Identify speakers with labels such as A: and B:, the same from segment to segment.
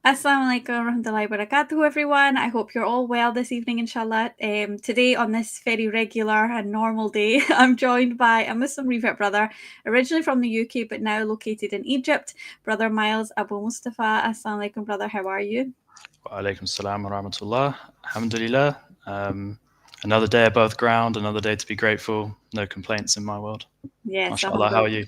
A: Assalamu alaikum warahmatullahi wabarakatuh, everyone. I hope you're all well this evening, inshallah. Today, on this very regular and normal day, I'm joined by a Muslim revert brother, originally from the UK but now located in Egypt, brother Myles Abu Mustafa. Assalamu alaikum, brother. How are you?
B: Wa alaikum salam wa rahmatullah. Alhamdulillah. Another day above ground, another day to be grateful. No complaints in my world.
A: Yes,
B: MashaAllah, how are you?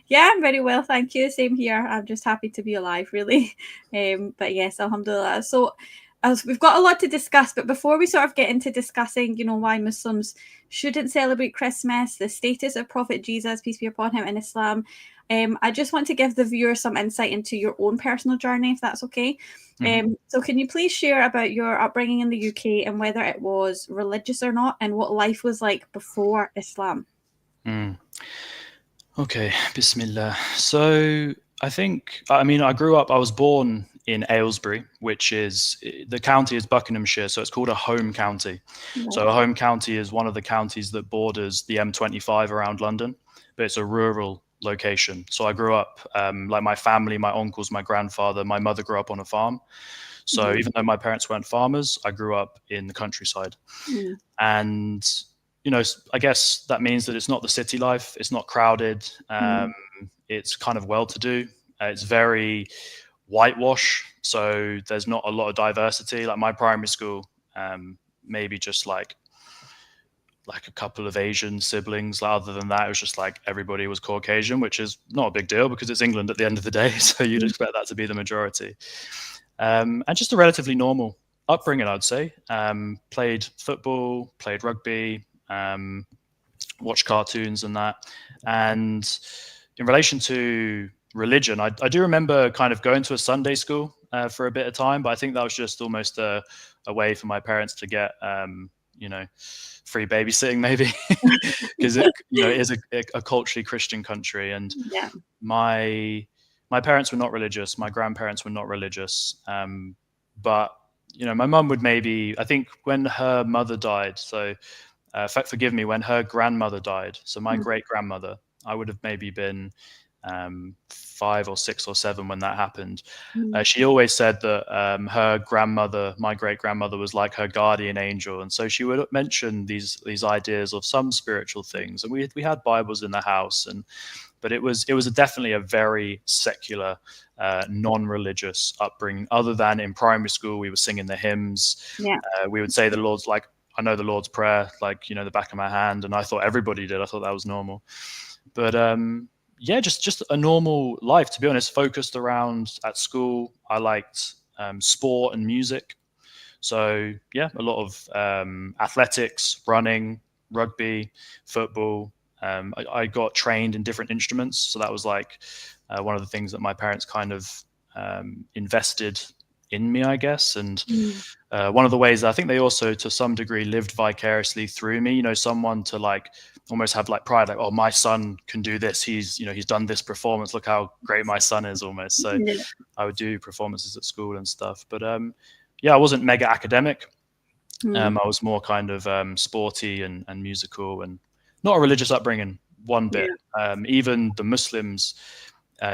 A: Yeah, I'm very well, thank you. Same here. I'm just happy to be alive, really. But yes, alhamdulillah. So, as we've got a lot to discuss, but before we sort of get into discussing, why Muslims shouldn't celebrate Christmas, the status of Prophet Jesus, peace be upon him, in Islam, I just want to give the viewer some insight into your own personal journey, if that's okay. So can you please share about your upbringing in the UK and whether it was religious or not, and what life was like before Islam?
B: Okay, Bismillah. So I was born in Aylesbury, which is, the county is Buckinghamshire, so it's called a home county.
A: Right.
B: So a home county is one of the counties that borders the M25 around London, but it's a rural location. So I grew up, like my family, my uncles, my grandfather, my mother grew up on a farm. So even though my parents weren't farmers, I grew up in the countryside. And I guess that means that it's not the city life. It's not crowded. It's kind of well-to-do. It's very whitewash. So there's not a lot of diversity. Like my primary school, maybe just like a couple of Asian siblings. Other than that, it was just like everybody was Caucasian, which is not a big deal because it's England at the end of the day. So you'd expect that to be the majority. And just a relatively normal upbringing, I'd say. Played football, played rugby, watch cartoons and that. And in relation to religion, I do remember kind of going to a Sunday school for a bit of time, but I think that was just almost a way for my parents to get, free babysitting maybe, because it is a culturally Christian country. And my parents were not religious. My grandparents were not religious. But, my mum would maybe, I think when her mother died, so forgive me, when her grandmother died, so my great-grandmother, I would have maybe been 5 or 6 or 7 when that happened. She always said that her grandmother, my great-grandmother, was like her guardian angel. And so she would mention these ideas of some spiritual things. And we had Bibles in the house, but it was definitely a very secular, non-religious upbringing. Other than in primary school, we were singing the hymns. We would say the Lord's, like, I know the Lord's Prayer, like, the back of my hand. And I thought everybody did. I thought that was normal. But just a normal life, to be honest, focused around at school. I liked sport and music. So a lot of athletics, running, rugby, football. I got trained in different instruments. So that was like one of the things that my parents kind of invested in me, I guess. And one of the ways I think they also, to some degree, lived vicariously through me, someone to like almost have like pride, like, oh, my son can do this. He's done this performance. Look how great my son is, almost. So I would do performances at school and stuff. But I wasn't mega academic. I was more kind of sporty and musical, and not a religious upbringing one bit. Even the Muslims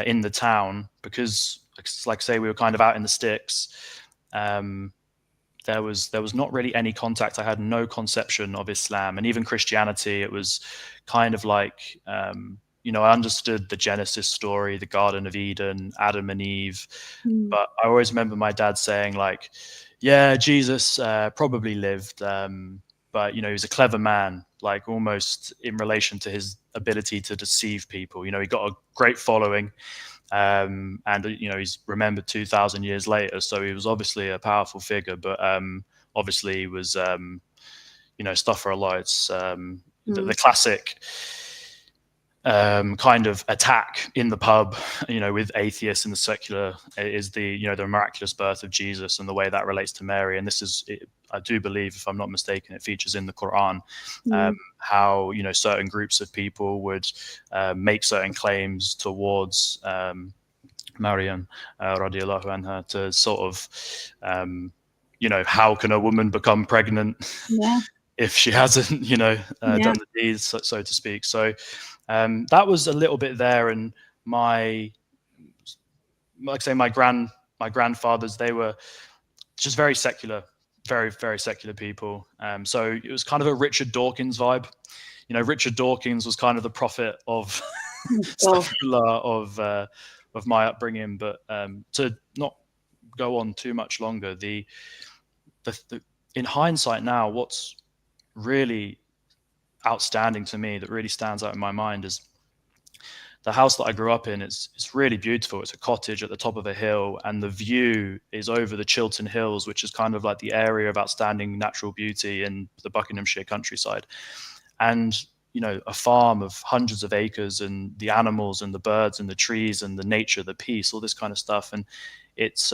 B: in the town, because like say we were kind of out in the sticks, there was not really any contact. I had no conception of Islam, and even Christianity. It was kind of like, I understood the Genesis story, the Garden of Eden, Adam and Eve. But I always remember my dad saying like, yeah, Jesus probably lived, but, he was a clever man, like almost in relation to his ability to deceive people. He got a great following. And he's remembered 2,000 years later, so he was obviously a powerful figure. But obviously he was stuff for a lot. It's the classic kind of attack in the pub, with atheists and the secular, is the the miraculous birth of Jesus and the way that relates to Mary. And this is, I do believe, if I'm not mistaken, it features in the Qur'an, how certain groups of people would make certain claims towards Maryam radiallahu anha, to sort of how can a woman become pregnant if she hasn't done the deeds, so to speak. So that was a little bit there. And my grandmother my grandfathers, they were just very secular, very, very secular people. So it was kind of a Richard Dawkins vibe. You know, Richard Dawkins was kind of the prophet of of my upbringing. But to not go on too much longer, the in hindsight now, what's really outstanding to me, that really stands out in my mind, is the house that I grew up in. It's really beautiful. It's a cottage at the top of a hill, and the view is over the Chiltern Hills, which is kind of like the area of outstanding natural beauty in the Buckinghamshire countryside. And you know, a farm of hundreds of acres, and the animals and the birds and the trees and the nature, the peace, all this kind of stuff. And it's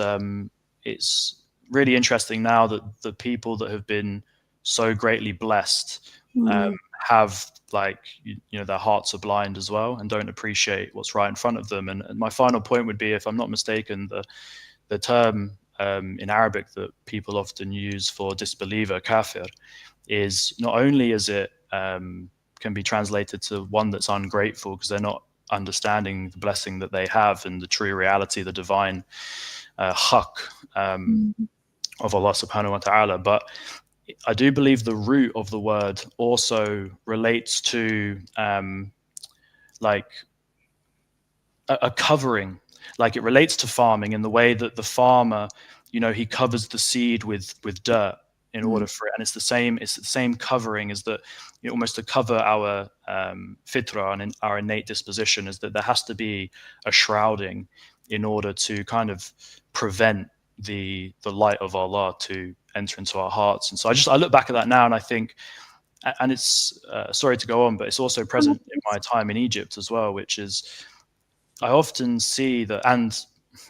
B: really interesting now that the people that have been so greatly blessed have, like, you know, their hearts are blind as well and don't appreciate what's right in front of them. And my final point would be, if I'm not mistaken, the term in Arabic that people often use for disbeliever, kafir, is not only is it can be translated to one that's ungrateful because they're not understanding the blessing that they have and the true reality, the divine haqq of Allah subhanahu wa ta'ala. But I do believe the root of the word also relates to like a covering. Like, it relates to farming in the way that the farmer, you know, he covers the seed with dirt in order for it. And it's the same covering as that, you know, almost to cover our fitra and our innate disposition, is that there has to be a shrouding in order to kind of prevent the light of Allah to enter into our hearts. And so I look back at that now and I think, and it's sorry to go on, but it's also present in my time in Egypt as well, which is, I often see that, and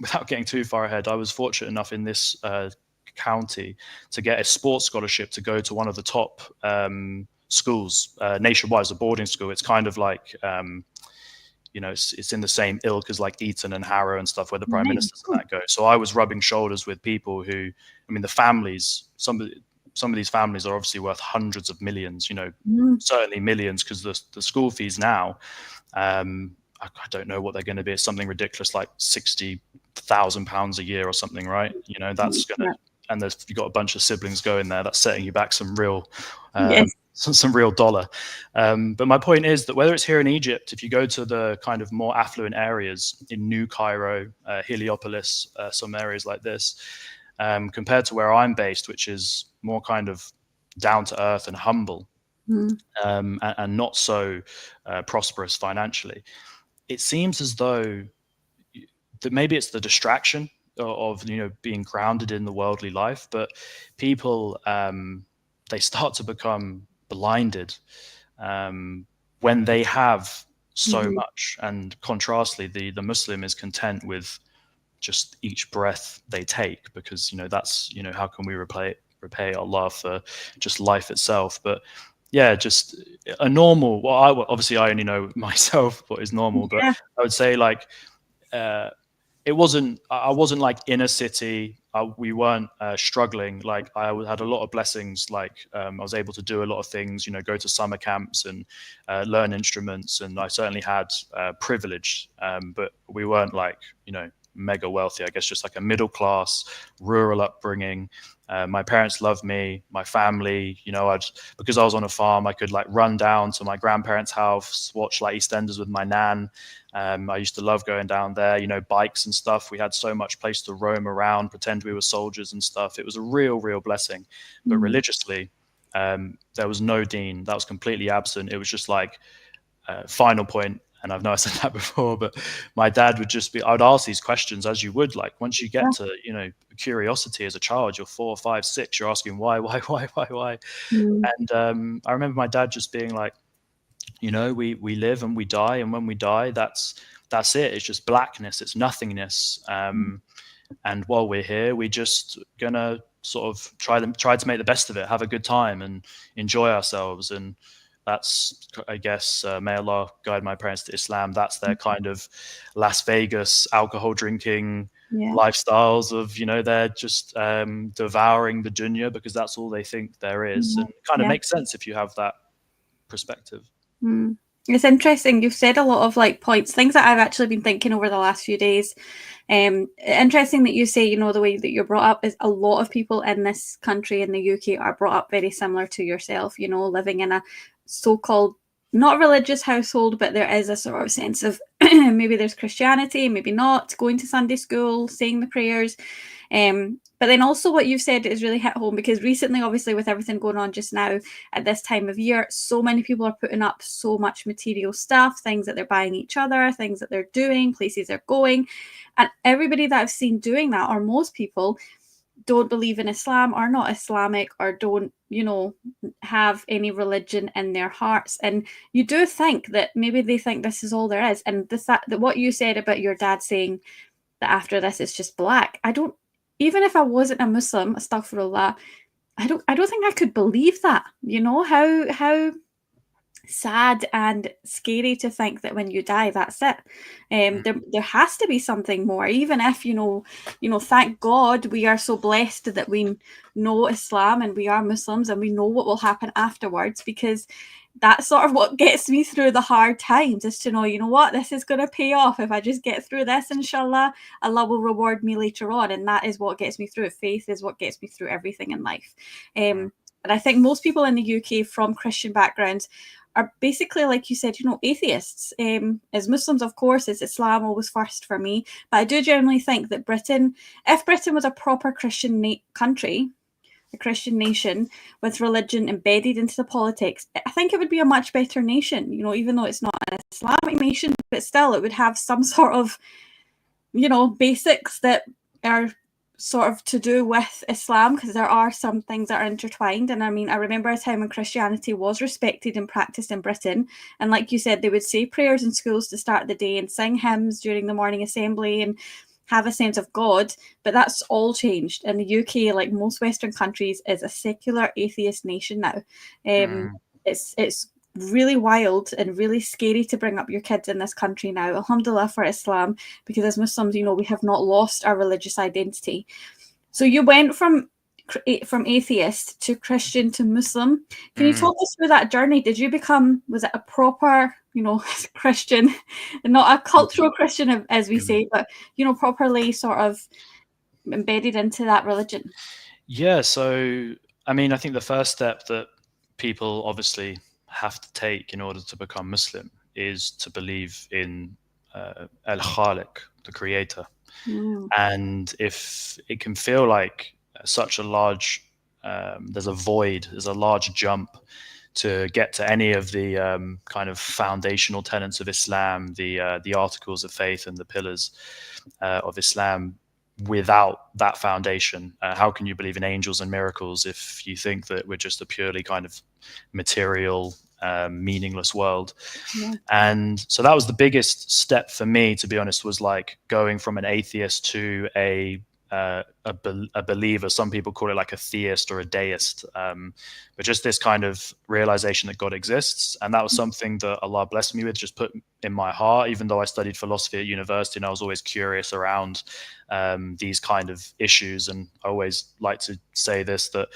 B: without getting too far ahead, I was fortunate enough in this county to get a sports scholarship to go to one of the top schools nationwide, as a boarding school. It's kind of like, you know, it's in the same ilk as like Eton and Harrow and stuff, where the prime ministers and that go. So I was rubbing shoulders with people who, I mean, the families, some of these families are obviously worth hundreds of millions, you know, certainly millions, because the school fees now, I don't know what they're going to be. It's something ridiculous, like £60,000 a year or something, right? You know, that's going to, and you've got a bunch of siblings going there, that's setting you back some real, some real dollar. But my point is that whether it's here in Egypt, if you go to the kind of more affluent areas in New Cairo, Heliopolis, some areas like this, compared to where I'm based, which is more kind of down to earth and humble, and not so prosperous financially, it seems as though that maybe it's the distraction of, you know, being grounded in the worldly life, but people, they start to become blinded when they have so much. And contrastly, the Muslim is content with just each breath they take, because, you know, that's, you know, how can we repay Allah for just life itself? But yeah, just a normal, well, obviously I only know myself what is normal, but I would say, like, I wasn't like in a city. We weren't struggling. Like, I had a lot of blessings. Like, I was able to do a lot of things, you know, go to summer camps and learn instruments. And I certainly had privilege, but we weren't like, you know, mega wealthy. I guess just like a middle class rural upbringing. My parents loved me, my family, you know, because I was on a farm, I could like run down to my grandparents' house, watch like EastEnders with my nan. I used to love going down there, you know, bikes and stuff. We had so much place to roam around, pretend we were soldiers and stuff. It was a real blessing. But religiously, there was no deen. That was completely absent. It was just like, final point, and I know I said that before, but my dad would just be, I would ask these questions, as you would, like, once you get to, you know, curiosity as a child, you're 4, 5, 6, you're asking why. And I remember my dad just being like, you know, we live and we die, and when we die, that's it. It's just blackness, it's nothingness. And while we're here, we're just gonna sort of try to make the best of it, have a good time and enjoy ourselves. And that's, I guess, may Allah guide my parents to Islam. That's their kind of Las Vegas alcohol drinking lifestyles of, you know, they're just devouring the dunya because that's all they think there is. And it kind of makes sense if you have that perspective.
A: It's interesting. You've said a lot of like points, things that I've actually been thinking over the last few days. Interesting that you say, you know, the way that you're brought up is a lot of people in this country, in the UK, are brought up very similar to yourself, you know, living in a so-called not religious household, but there is a sort of sense of maybe there's Christianity, maybe not, going to Sunday school, saying the prayers. But then also what you've said is really hit home, because recently, obviously, with everything going on just now at this time of year, so many people are putting up so much material stuff, things that they're buying each other, things that they're doing, places they're going. And everybody that I've seen doing that, or most people, don't believe in Islam, are not Islamic, or don't, you know, have any religion in their hearts. And you do think that maybe they think this is all there is. And the fact that what you said about your dad saying that after this it's just black, I don't, even if I wasn't a Muslim, astaghfirullah, I don't think I could believe that. You know, how sad and scary to think that when you die, that's it. There has to be something more, even if thank God we are so blessed that we know Islam and we are Muslims and we know what will happen afterwards, because that's sort of what gets me through the hard times, is to know, you know what, this is going to pay off. If I just get through this, inshallah, Allah will reward me later on. And that is what gets me through. Faith is what gets me through everything in life. And I think most people in the UK from Christian backgrounds are basically, like you said, you know, atheists. As Muslims, of course, it's Islam always first for me. But I do generally think that Britain, if Britain was a proper Christian country, a Christian nation with religion embedded into the politics, I think it would be a much better nation. You know, even though it's not an Islamic nation, but still it would have some sort of, you know, basics that are sort of to do with Islam, because there are some things that are intertwined. And I mean, I remember a time when Christianity was respected and practiced in Britain. And like you said, they would say prayers in schools to start the day and sing hymns during the morning assembly and have a sense of God. But that's all changed. In the UK, like most Western countries, is a secular atheist nation now. It's really wild and really scary to bring up your kids in this country now. Alhamdulillah for Islam, because as Muslims, you know, we have not lost our religious identity. So you went from atheist to Christian to Muslim. Can you talk us through that journey? Did you become, was it a proper, you know, Christian, and not a cultural Christian, as we say, but, you know, properly sort of embedded into that religion?
B: Yeah, so I mean, I think the first step that people obviously have to take in order to become Muslim is to believe in al-Khaliq, the creator. And if it can feel like such a large, there's a void, there's a large jump to get to any of the kind of foundational tenets of Islam, the articles of faith and the pillars of Islam, without that foundation. How can you believe in angels and miracles if you think that we're just a purely kind of material, meaningless world? And so that was the biggest step for me, to be honest, was like going from an atheist to a believer. Some people call it like a theist or a deist, but just this kind of realization that God exists. And that was something that Allah blessed me with, just put in my heart, even though I studied philosophy at university and I was always curious around these kind of issues. And I always like to say this, that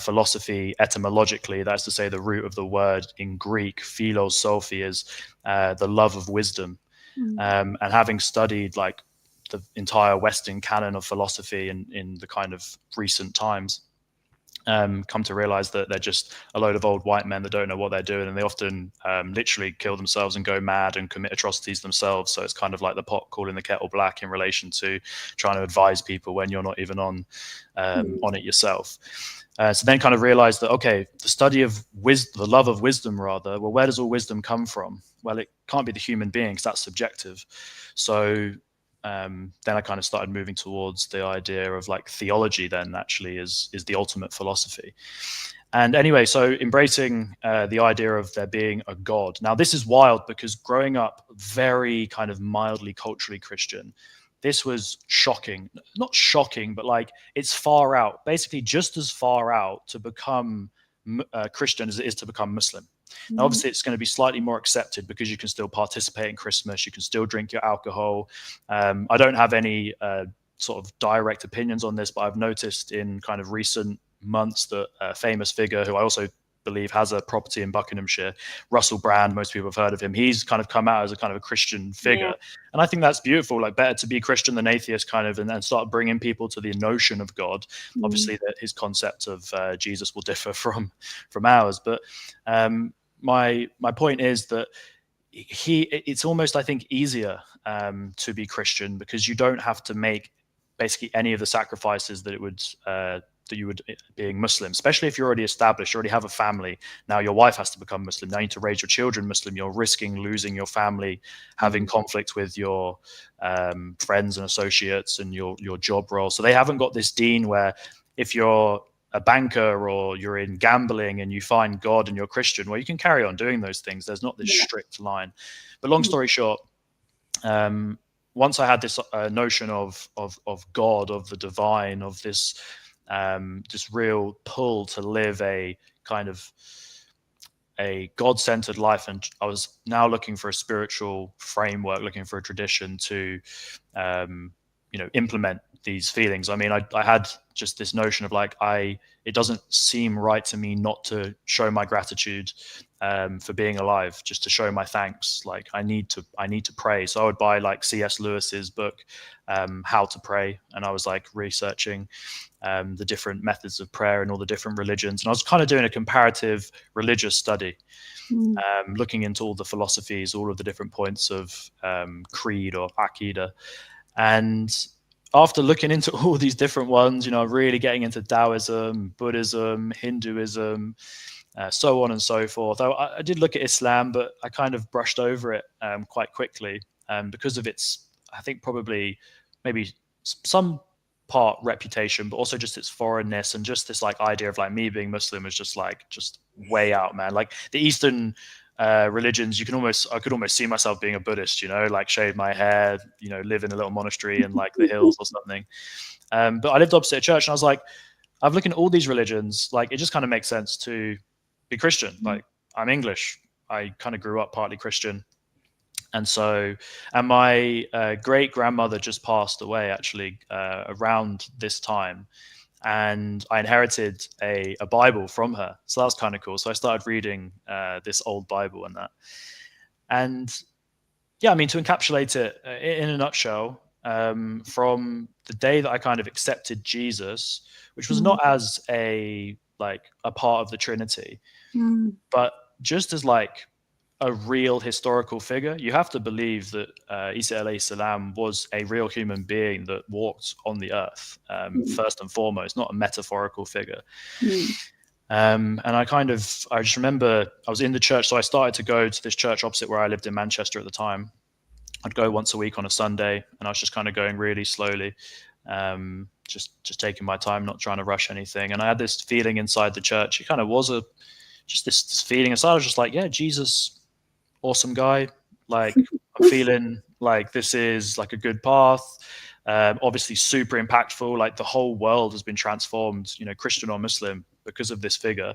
B: philosophy etymologically, that's to say the root of the word in Greek, philosophy, is the love of wisdom. And having studied like the entire Western canon of philosophy in the kind of recent times, come to realize that they're just a load of old white men that don't know what they're doing, and they often literally kill themselves and go mad and commit atrocities themselves. So it's kind of like the pot calling the kettle black in relation to trying to advise people when you're not even on it yourself. So then kind of realized that, okay, the study of wisdom, the love of wisdom rather, well, where does all wisdom come from? Well, it can't be the human being, because that's subjective. So then I kind of started moving towards the idea of like theology then actually is the ultimate philosophy. And anyway, so embracing the idea of there being a God. Now, this is wild, because growing up very kind of mildly culturally Christian, this was shocking. Not shocking, but like it's far out, basically just as far out to become Christian as it is to become Muslim. Now, obviously, it's going to be slightly more accepted because you can still participate in Christmas. You can still drink your alcohol. I don't have any sort of direct opinions on this, but I've noticed in kind of recent months that a famous figure who I also believe has a property in Buckinghamshire. Russell Brand, most people have heard of him. He's kind of come out as a kind of a Christian figure.
A: Yeah.
B: And I think that's beautiful. Like, better to be Christian than atheist, kind of, and then start bringing people to the notion of God. Obviously, that his concept of Jesus will differ from ours. But my point is that it's almost, I think, easier to be Christian because you don't have to make basically any of the sacrifices that it would that you would being Muslim, especially if you're already established, you already have a family. Now your wife has to become Muslim. Now you need to raise your children Muslim. You're risking losing your family, having conflict with your friends and associates and your job role. So they haven't got this deen where if you're a banker or you're in gambling and you find God and you're Christian, well, you can carry on doing those things. There's not this strict line. But long story short, once I had this notion of God, of the divine, of this real pull to live a kind of a God-centered life, and I was now looking for a spiritual framework, looking for a tradition to implement these feelings. I mean, I had just this notion of like, it doesn't seem right to me not to show my gratitude for being alive, just to show my thanks. Like I need to pray. So I would buy like C.S. Lewis's book, How to Pray. And I was like researching the different methods of prayer and all the different religions. And I was kind of doing a comparative religious study, looking into all the philosophies, all of the different points of creed or aqidah. And after looking into all these different ones, really getting into Taoism, Buddhism, Hinduism, so on and so forth. I did look at Islam, but I kind of brushed over it quite quickly because of its, I think probably maybe some part reputation, but also just its foreignness and just this like idea of like me being Muslim is just way out, man. Like the Eastern religions, I could almost see myself being a Buddhist, like shave my hair, live in a little monastery in like the hills or something. But I lived opposite a church and I was like, I'm looking at all these religions, like it just kind of makes sense to be Christian. Like I'm English. I kind of grew up partly Christian. And my great grandmother just passed away actually around this time. And I inherited a Bible from her. So that was kind of cool. So I started reading this old Bible and that. And yeah, I mean, to encapsulate it in a nutshell, from the day that I kind of accepted Jesus, which was not as a part of the Trinity, but just as like a real historical figure. You have to believe that Isa alayhi salam was a real human being that walked on the earth, first and foremost, not a metaphorical figure. And I just remember I was in the church. So I started to go to this church opposite where I lived in Manchester at the time. I'd go once a week on a Sunday, and I was just kind of going really slowly, just taking my time, not trying to rush anything. And I had this feeling inside the church. It kind of was just this feeling inside. I was just like, yeah, Jesus, awesome guy. Like I'm feeling like this is like a good path. Obviously super impactful. Like the whole world has been transformed, Christian or Muslim, because of this figure.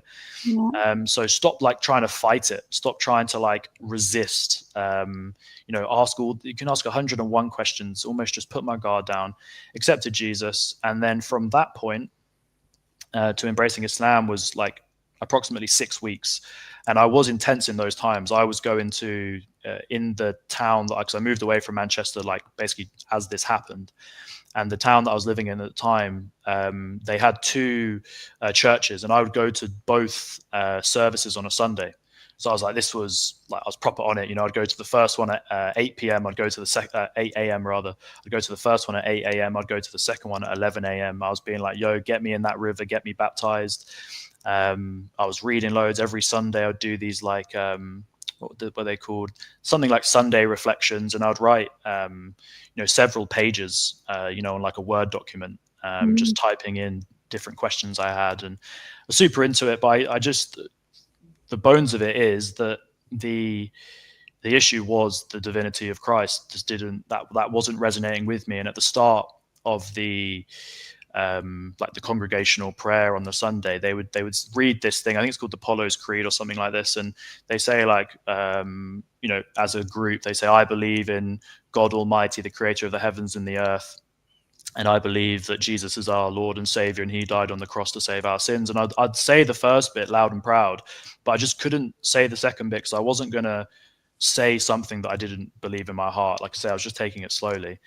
B: So stop like trying to fight it. Stop trying to like resist. You can ask 101 questions, almost just put my guard down, accepted Jesus. And then from that point to embracing Islam was like approximately 6 weeks. And I was intense in those times. I was going to in the town because I moved away from Manchester, like basically as this happened. And the town that I was living in at the time, they had 2 churches, and I would go to both services on a Sunday. So I was like, I was proper on it. I'd go to the first one at 8 p.m. I'd go to the 8 a.m. rather. I'd go to the first one at 8 a.m. I'd go to the second one at 11 a.m. I was being like, yo, get me in that river, get me baptized. I was reading loads every Sunday. I'd do these like, what were they called? Something like Sunday reflections. And I'd write, several pages, on like a Word document, just typing in different questions I had, and I was super into it. But the bones of it is that the issue was the divinity of Christ that wasn't resonating with me. And at the start of the congregational prayer on the Sunday, they would read this thing. I think it's called the Apollos Creed or something like this. And they say as a group, they say, I believe in God Almighty, the creator of the heavens and the earth. and I believe that Jesus is our Lord and Savior, and He died on the cross to save our sins. And I'd say the first bit loud and proud, but I just couldn't say the second bit because I wasn't going to say something that I didn't believe in my heart. Like I say, I was just taking it slowly.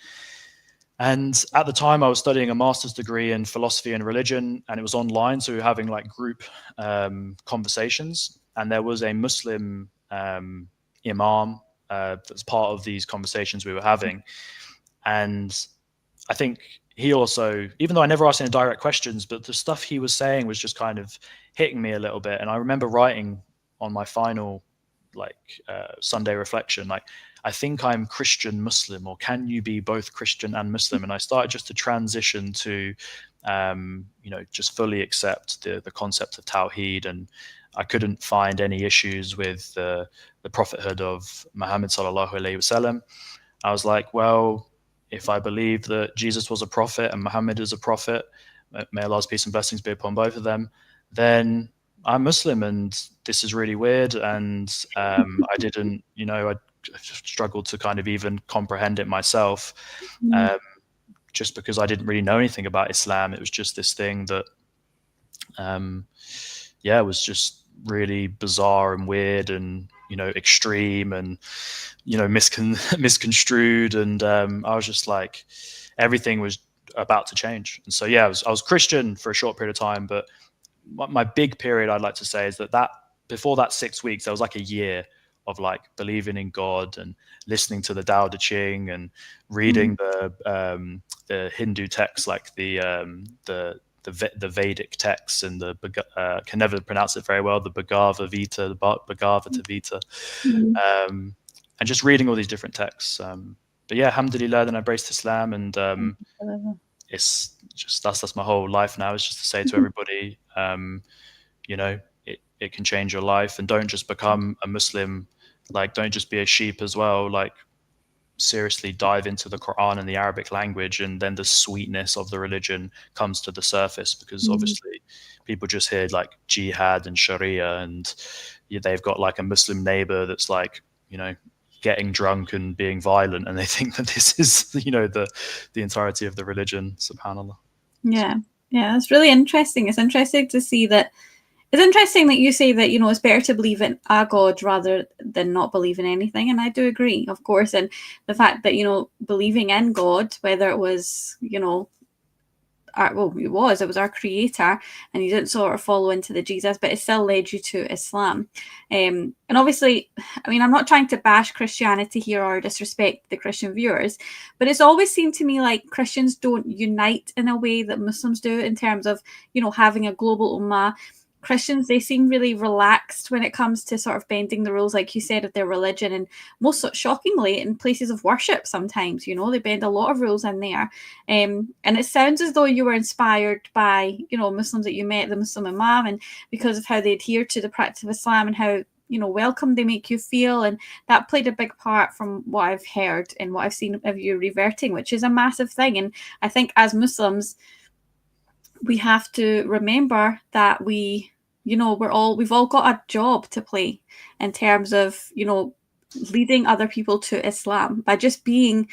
B: And at the time, I was studying a master's degree in philosophy and religion, and it was online. So we were having like group conversations, and there was a Muslim imam that's part of these conversations we were having. And I think he also, even though I never asked any direct questions, but the stuff he was saying was just kind of hitting me a little bit. And I remember writing on my final Sunday reflection, like, I think I'm Christian Muslim, or can you be both Christian and Muslim? And I started just to transition to, just fully accept the concept of Tawheed. And I couldn't find any issues with the prophethood of Muhammad sallallahu alaihi wasallam. I was like, well, if I believe that Jesus was a prophet and Muhammad is a prophet, may Allah's peace and blessings be upon both of them, then I'm Muslim, and this is really weird. And I didn't, I struggled to kind of even comprehend it myself, just because I didn't really know anything about Islam. It was just this thing that, was just really bizarre and weird and, extreme and, misconstrued. And I was just like, everything was about to change. And so, I was Christian for a short period of time, but my big period, I'd like to say, is that before that 6 weeks, there was like a year of like believing in God and listening to the Tao Te Ching and reading the Hindu texts, like the Vedic texts, and can never pronounce it very well, the Bhagavad Gita, and just reading all these different texts. But yeah, alhamdulillah, then I embraced Islam, and it's just that's my whole life now. Is just to say to everybody, it can change your life, and don't just become a Muslim. Like, don't just be a sheep as well. Like, seriously dive into the Qur'an and the Arabic language, and then the sweetness of the religion comes to the surface, because obviously people just hear like jihad and Sharia, and they've got like a Muslim neighbor that's like, getting drunk and being violent, and they think that this is, the entirety of the religion. SubhanAllah.
A: Yeah, it's really interesting. It's interesting to see that. It's interesting that you say that, it's better to believe in a God rather than not believe in anything. And I do agree, of course. And the fact that, believing in God, whether it was, it was our creator, and you didn't sort of follow into the Jesus, but it still led you to Islam. And obviously, I'm not trying to bash Christianity here or disrespect the Christian viewers, but it's always seemed to me like Christians don't unite in a way that Muslims do, in terms of, having a global ummah. Christians, they seem really relaxed when it comes to sort of bending the rules, like you said, of their religion, and most shockingly in places of worship sometimes, they bend a lot of rules in there. And it sounds as though you were inspired by, Muslims that you met, the Muslim Imam, and because of how they adhere to the practice of Islam and how, welcome they make you feel. And that played a big part from what I've heard and what I've seen of you reverting, which is a massive thing. And I think as Muslims, we have to remember that we've all got a job to play in terms of, leading other people to Islam by just being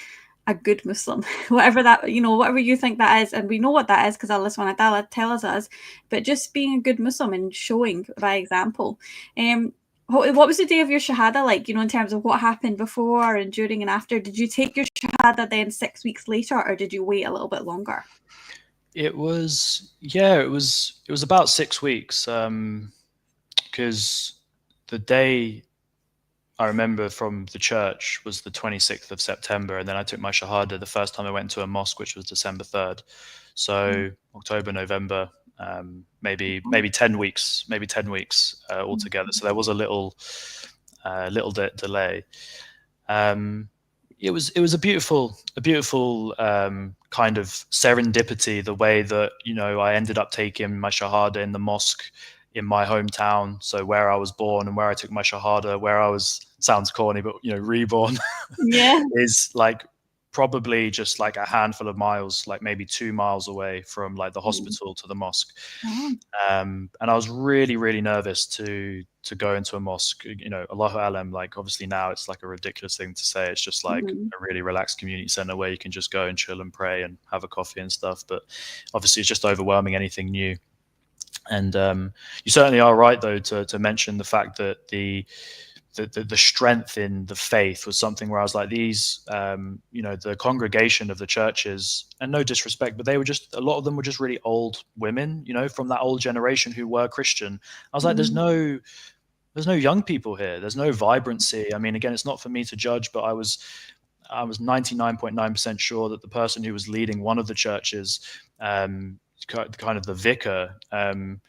A: a good Muslim, whatever you think that is. And we know what that is because Allah subhanahu wa ta'ala tells us, but just being a good Muslim and showing by example. What was the day of your Shahada like, in terms of what happened before and during and after? Did you take your Shahada then 6 weeks later, or did you wait a little bit longer?
B: It was about 6 weeks, because the day I remember from the church was the 26th of September, and then I took my Shahada the first time I went to a mosque, which was December 3rd. So October, November, maybe 10 weeks, altogether. So there was a little delay. It was a beautiful kind of serendipity, the way that, I ended up taking my Shahada in the mosque in my hometown. So where I was born and where I took my Shahada, where I was, sounds corny, but, reborn, is like probably just like a handful of miles, like maybe 2 miles away from like the hospital to the mosque. And I was really, really nervous to to go into a mosque. Allahu Alam, like obviously now it's like a ridiculous thing to say. It's just like a really relaxed community center where you can just go and chill and pray and have a coffee and stuff. But obviously it's just overwhelming anything new. And you certainly are right, though, to mention the fact that the strength in the faith was something where I was like, these, the congregation of the churches, and no disrespect, but a lot of them were just really old women, from that old generation who were Christian. I was like, there's no young people here. There's no vibrancy. I mean, again, it's not for me to judge, but I was 99.9% sure that the person who was leading one of the churches, kind of the vicar, I'm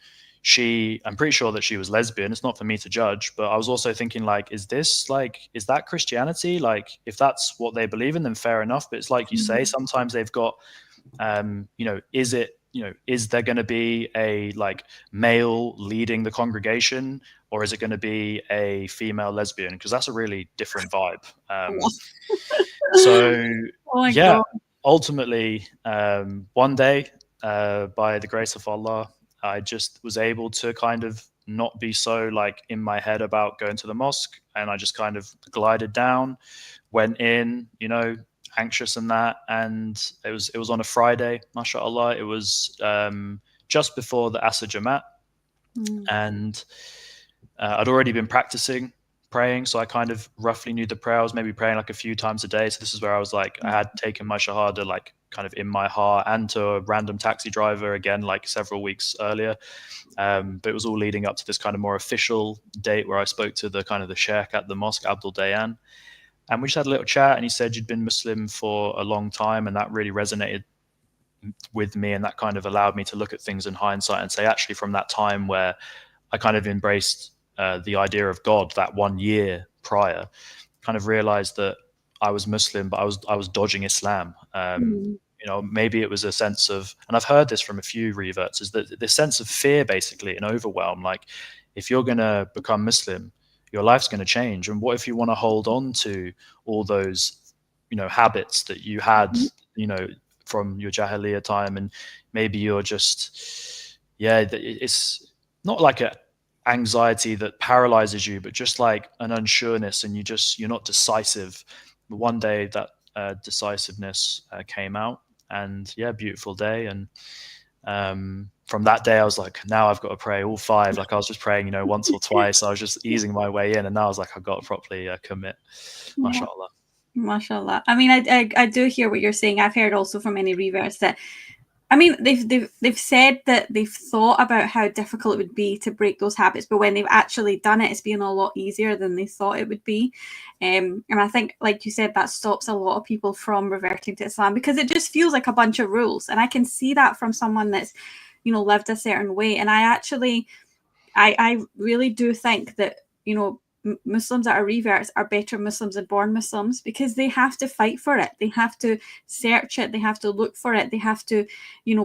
B: pretty sure that she was lesbian. It's not for me to judge, but I was also thinking, like, is that Christianity? Like, if that's what they believe in, then fair enough. But it's like you say, sometimes they've got, is there going to be a like male leading the congregation, or is it going to be a female lesbian? Because that's a really different vibe. God. Ultimately, one day, by the grace of Allah, I just was able to kind of not be so like in my head about going to the mosque, and I just kind of glided down, went in, anxious and that, and it was on a Friday, mashallah. It was just before the Asr Jamaat, and I'd already been practicing praying, so I kind of roughly knew the prayer. I was maybe praying like a few times a day. So this is where I was like, I had taken my shahada like kind of in my heart, and to a random taxi driver again like several weeks earlier. But it was all leading up to this kind of more official date where I spoke to the kind of the sheikh at the mosque, Abdul Dayan, and we just had a little chat, and he said, you'd been Muslim for a long time, and that really resonated with me, and that kind of allowed me to look at things in hindsight and say, actually, from that time where I kind of embraced the idea of God that 1 year prior, kind of realized that I was Muslim, but I was dodging Islam. Maybe it was a sense of, and I've heard this from a few reverts, is that this sense of fear, basically, and overwhelm. Like, if you're going to become Muslim, your life's going to change. And what if you want to hold on to all those, habits that you had, from your Jahiliyyah time, and maybe you're just, it's not like a anxiety that paralyzes you, but just like an unsureness, and you're not decisive. But one day that decisiveness came out, and beautiful day. And from that day I was like, now I've got to pray all 5. Like, I was just praying once or twice. I was just easing my way in, and now I was like, I've got to properly commit.
A: Mashallah. I mean, I do hear what you're saying. I've heard also from many reverts that, I mean, they've said that they've thought about how difficult it would be to break those habits, but when they've actually done it, it's been a lot easier than they thought it would be. And I think, like you said, that stops a lot of people from reverting to Islam, because it just feels like a bunch of rules. And I can see that from someone that's, lived a certain way. And I really do think that, Muslims that are reverts are better Muslims than born Muslims, because they have to fight for it. They have to search it. They have to look for it. They have to,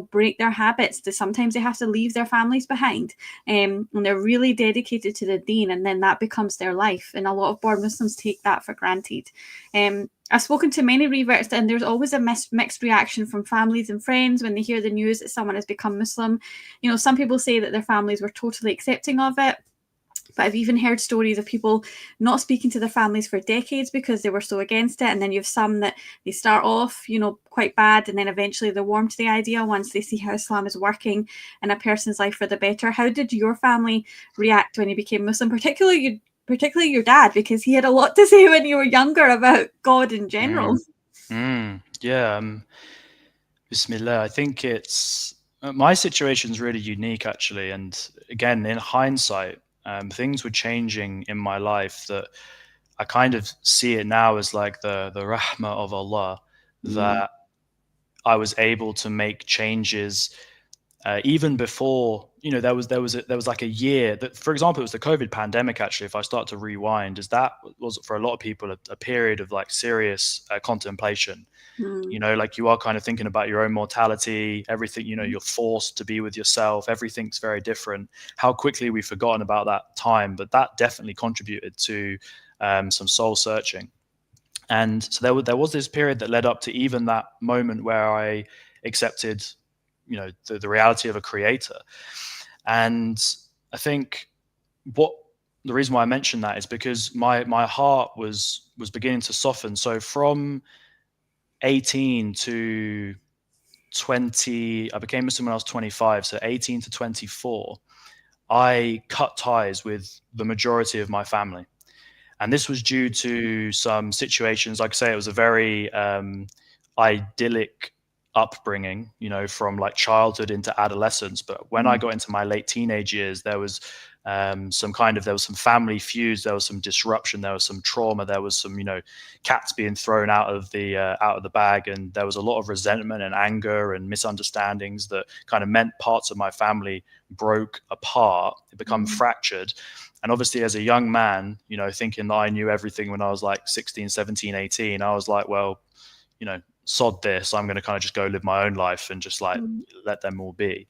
A: break their habits. Sometimes they have to leave their families behind. And they're really dedicated to the deen, and then that becomes their life. And a lot of born Muslims take that for granted. I've spoken to many reverts, and there's always a mixed reaction from families and friends when they hear the news that someone has become Muslim. Some people say that their families were totally accepting of it. But I've even heard stories of people not speaking to their families for decades because they were so against it. And then you have some that they start off, quite bad, and then eventually they're warm to the idea once they see how Islam is working in a person's life for the better. How did your family react when you became Muslim, particularly your dad, because he had a lot to say when you were younger about God in general?
B: Bismillah. I think it's my situation's really unique, actually. And again, in hindsight, things were changing in my life that I kind of see it now as like the rahmah of Allah, that I was able to make changes even before, there was like a year that, for example, it was the COVID pandemic. Actually, if I start to rewind, that was for a lot of people a period of like serious contemplation. Like, you are kind of thinking about your own mortality, everything, you're forced to be with yourself. Everything's very different. How quickly we've forgotten about that time, but that definitely contributed to some soul searching. And so there was this period that led up to even that moment where I accepted, the reality of a creator. And I think what the reason why I mentioned that is because my heart was beginning to soften. So from 18 to 20, I became Muslim when I was 25. So 18 to 24, I cut ties with the majority of my family. And this was due to some situations. Like I say, it was a very idyllic upbringing, you know, from like childhood into adolescence. But when I got into my late teenage years, there was some family feuds, there was some disruption, there was some trauma, there was some, you know, cats being thrown out of the bag, and there was a lot of resentment and anger and misunderstandings that kind of meant parts of my family broke apart, it become fractured. And obviously, as a young man, you know, thinking that I knew everything when I was like 16, 17, 18, I was like, well, you know, sod this. I'm going to kind of just go live my own life and just like let them all be.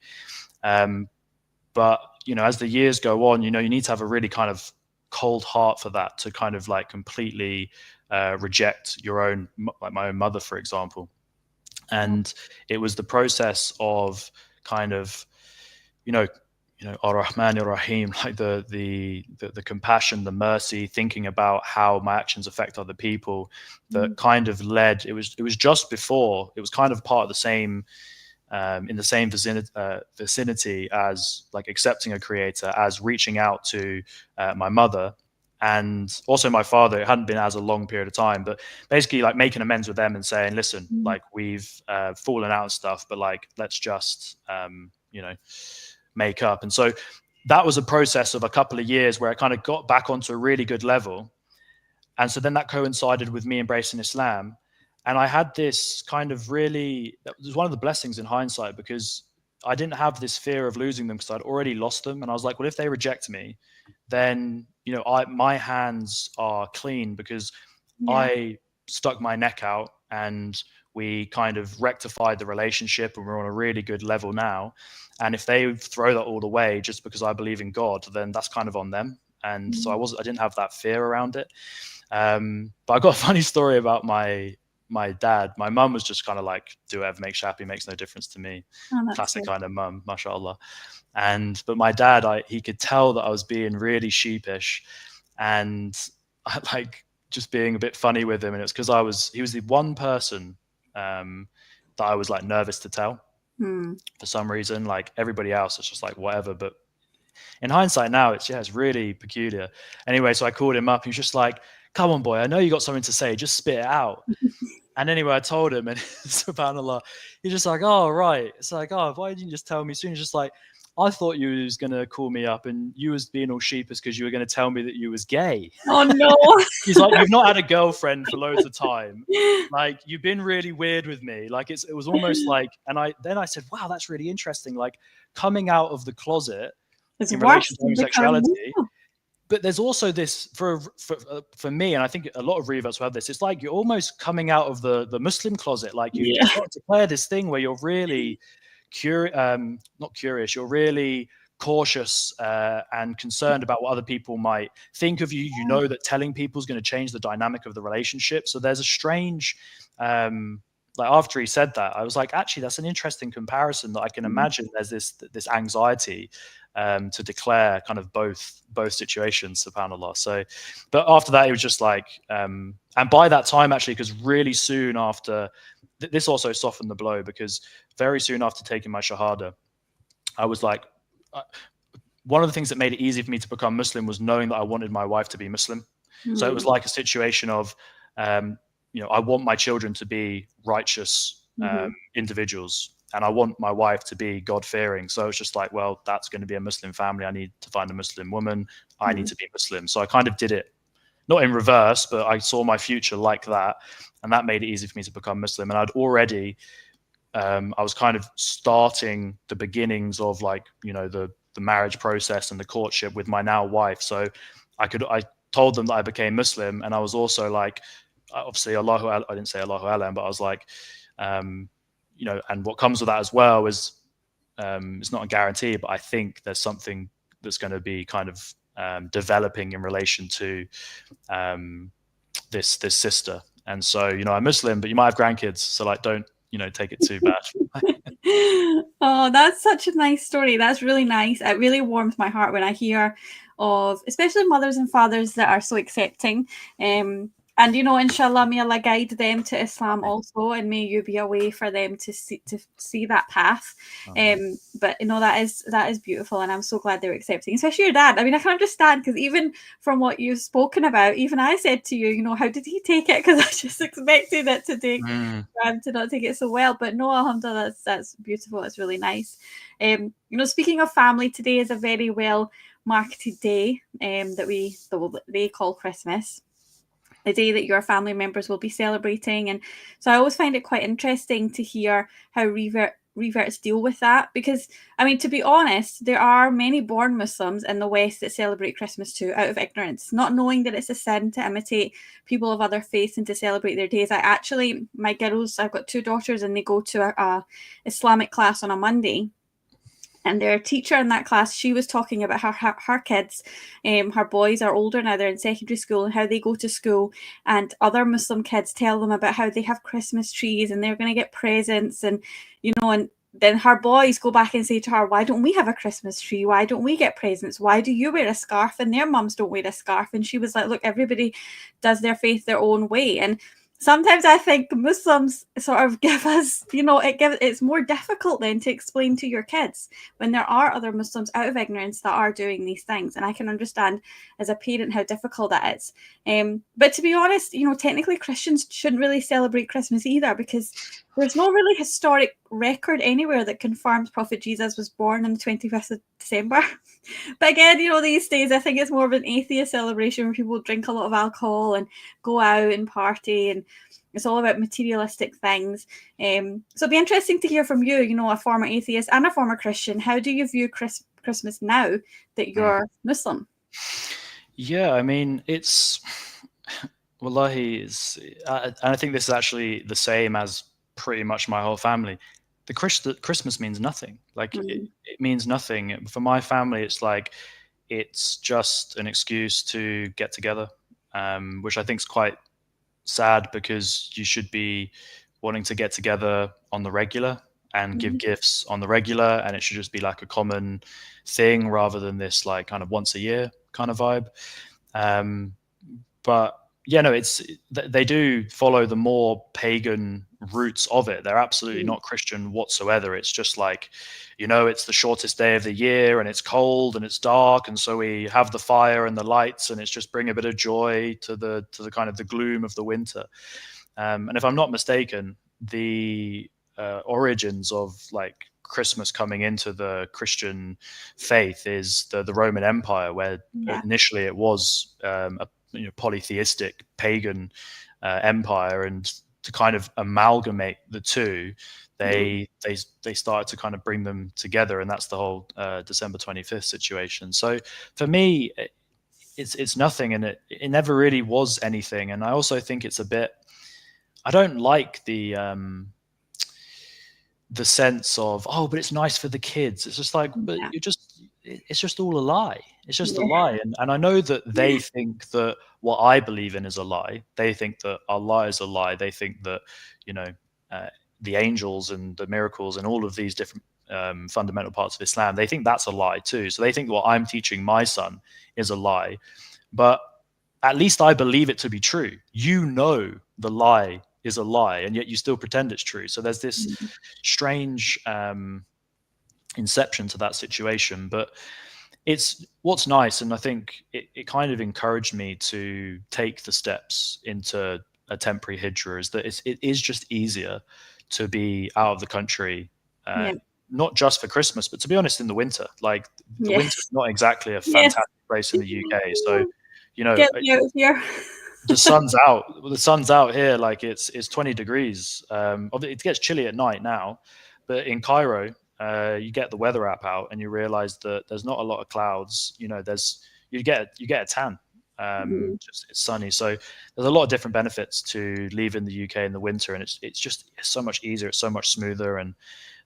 B: But, you know, as the years go on, you know, you need to have a really kind of cold heart for that, to kind of like completely reject your own, like my own mother, for example. And it was the process of kind of, you know, Ar-Rahman Ar-Rahim, like the compassion, the mercy, thinking about how my actions affect other people, that kind of led. It was just before, it was kind of part of the same, in the same vicinity as like accepting a creator, as reaching out to my mother and also my father. It hadn't been as a long period of time, but basically like making amends with them and saying, listen, like we've fallen out and stuff, but like let's just you know, make up. And so that was a process of a couple of years where I kind of got back onto a really good level. And so then that coincided with me embracing Islam. And I had this kind of really, that was one of the blessings in hindsight, because I didn't have this fear of losing them because I'd already lost them. And I was like, well, if they reject me, then, you know, my hands are clean, because I stuck my neck out and we kind of rectified the relationship and we're on a really good level now. And if they throw that all away just because I believe in God, then that's kind of on them. And so I didn't have that fear around it. But I got a funny story about my dad. My mum was just kind of like, do whatever makes you happy, makes no difference to me. Classic kind of mum, mashallah. But my dad, he could tell that I was being really sheepish and I like just being a bit funny with him. And it was because he was the one person that I was like nervous to tell for some reason. Like everybody else, it's just like whatever. But in hindsight now, it's really peculiar. Anyway, so I called him up. He was just like, come on, boy, I know you got something to say. Just spit it out. And anyway, I told him, and subhanAllah, he's just like, oh, right. It's like, oh, why didn't you just tell me soon? He's just like, I thought you was going to call me up and you was being all sheepish because you were going to tell me that you was gay.
A: Oh, no.
B: He's like, you've not had a girlfriend for loads of time. Like, you've been really weird with me. Like, it was almost like, and then I said, wow, that's really interesting. Like, coming out of the closet in relation to homosexuality. But there's also this for me, and I think a lot of reverts will have this. It's like you're almost coming out of the Muslim closet. Like you've got to declare this thing where you're really not curious. You're really cautious and concerned about what other people might think of you. You know that telling people is going to change the dynamic of the relationship. So there's a strange, like after he said that, I was like, actually, that's an interesting comparison that I can imagine. There's this anxiety to declare kind of both situations, subhanAllah. So, but after that, it was just like, and by that time, actually, because really soon after, this also softened the blow, because very soon after taking my Shahada, I was like, one of the things that made it easy for me to become Muslim was knowing that I wanted my wife to be Muslim. So it was like a situation of, you know, I want my children to be righteous individuals, and I want my wife to be God-fearing. So it's just like, well, that's going to be a Muslim family. I need to find a Muslim woman. I need to be Muslim. So I kind of did it, not in reverse, but I saw my future like that. And that made it easy for me to become Muslim. And I'd already, I was kind of starting the beginnings of like, you know, the marriage process and the courtship with my now wife. So I told them that I became Muslim. And I was also like, obviously, I didn't say Allahu Alam, but I was like, you know, and what comes with that as well is it's not a guarantee, but I think there's something that's going to be kind of developing in relation to this sister. And so, you know, I'm Muslim, but you might have grandkids, so like don't, you know, take it too bad.
A: Oh, that's such a nice story. That's really nice. It really warms my heart when I hear of, especially mothers and fathers that are so accepting. And inshallah, may Allah guide them to Islam also, and may you be a way for them to see that path. But that is beautiful, and I'm so glad they're accepting, especially your dad. I mean, I can understand, because even from what you've spoken about, even I said to you, how did he take it? Because I just expected it to take to not take it so well. But no, alhamdulillah, that's beautiful. It's really nice. Speaking of family, today is a very well marketed day that they call Christmas, the day that your family members will be celebrating. And so I always find it quite interesting to hear how reverts deal with that, because I mean, to be honest, there are many born Muslims in the West that celebrate Christmas too, out of ignorance, not knowing that it's a sin to imitate people of other faiths and to celebrate their days. My girls, I've got 2 daughters, and they go to a Islamic class on a Monday. And their teacher in that class, she was talking about her kids, her boys are older now, they're in secondary school, and how they go to school and other Muslim kids tell them about how they have Christmas trees and they're going to get presents, and then her boys go back and say to her, why don't we have a Christmas tree? Why don't we get presents? Why do you wear a scarf and their mums don't wear a scarf? And she was like, look, everybody does their faith their own way. And sometimes I think Muslims sort of give us, it's more difficult then to explain to your kids when there are other Muslims out of ignorance that are doing these things. And I can understand as a parent how difficult that is. But to be honest, technically Christians shouldn't really celebrate Christmas either, because there's no really historic record anywhere that confirms Prophet Jesus was born on the 25th of December. But again, these days I think it's more of an atheist celebration where people drink a lot of alcohol and go out and party, and it's all about materialistic things. So it'd be interesting to hear from you, a former atheist and a former Christian. How do you view Christmas now that you're Muslim?
B: Yeah, I mean, wallahi, I think this is actually the same as pretty much my whole family. The Christmas means nothing. Like it means nothing for my family. It's like it's just an excuse to get together, which I think is quite sad, because you should be wanting to get together on the regular and give gifts on the regular, and it should just be like a common thing rather than this like kind of once a year kind of vibe. But yeah, no, they do follow the more pagan roots of it. They're absolutely not Christian whatsoever. It's just like, it's the shortest day of the year and it's cold and it's dark, and so we have the fire and the lights, and it's just bring a bit of joy to the kind of the gloom of the winter. And if I'm not mistaken, the origins of like Christmas coming into the Christian faith is the Roman Empire, where initially it was a polytheistic pagan empire, and to kind of amalgamate the two, they started to kind of bring them together, and that's the whole December 25th situation. So for me, it's nothing, and it never really was anything. And I also think it's a bit, I don't like the sense of, oh, but it's nice for the kids. It's just like, but it's just all a lie. It's just a lie. And I know that they think that what I believe in is a lie. They think that Allah is a lie. They think that, the angels and the miracles and all of these different fundamental parts of Islam, they think that's a lie too. So they think what I'm teaching my son is a lie. But at least I believe it to be true. The lie is a lie, and yet you still pretend it's true. So there's this strange inception to that situation. But it's what's nice, and I think it kind of encouraged me to take the steps into a temporary hijra, is that it is just easier to be out of the country, not just for Christmas, but to be honest, in the winter. Like the winter is not exactly a fantastic place in the UK. So,
A: get me out of here.
B: the sun's out here, like it's 20 degrees. It gets chilly at night now, but in Cairo, you get the weather app out and you realize that there's not a lot of clouds. You get a tan. Just it's sunny, so there's a lot of different benefits to leaving the UK in the winter, and it's so much easier, it's so much smoother. And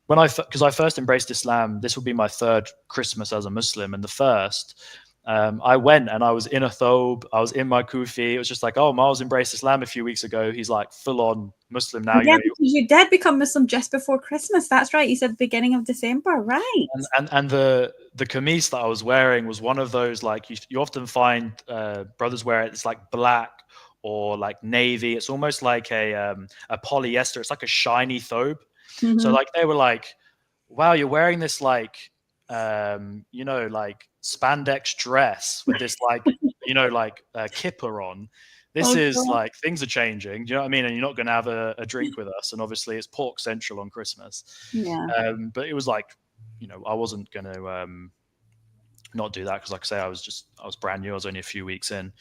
B: because I first embraced Islam, this will be my third Christmas as a Muslim, and the first I went and I was in a thobe. I was in my Kufi. It was just like, oh, Myles embraced Islam a few weeks ago. He's like full on Muslim now.
A: Yeah, because you did become Muslim just before Christmas. That's right. You said beginning of December, right?
B: And the kameez that I was wearing was one of those, like, you often find brothers wear it. It's like black or like navy. It's almost like a polyester. It's like a shiny thobe.
A: Mm-hmm.
B: So like they were like, wow, you're wearing this like like spandex dress with this like kippah on. This is
A: God.
B: like, things are changing. Do you know what I mean? And you're not going to have a drink with us. And obviously it's pork central on Christmas.
A: Yeah.
B: But it was like, I wasn't going to not do that because, like I say, I was brand new. I was only a few weeks in.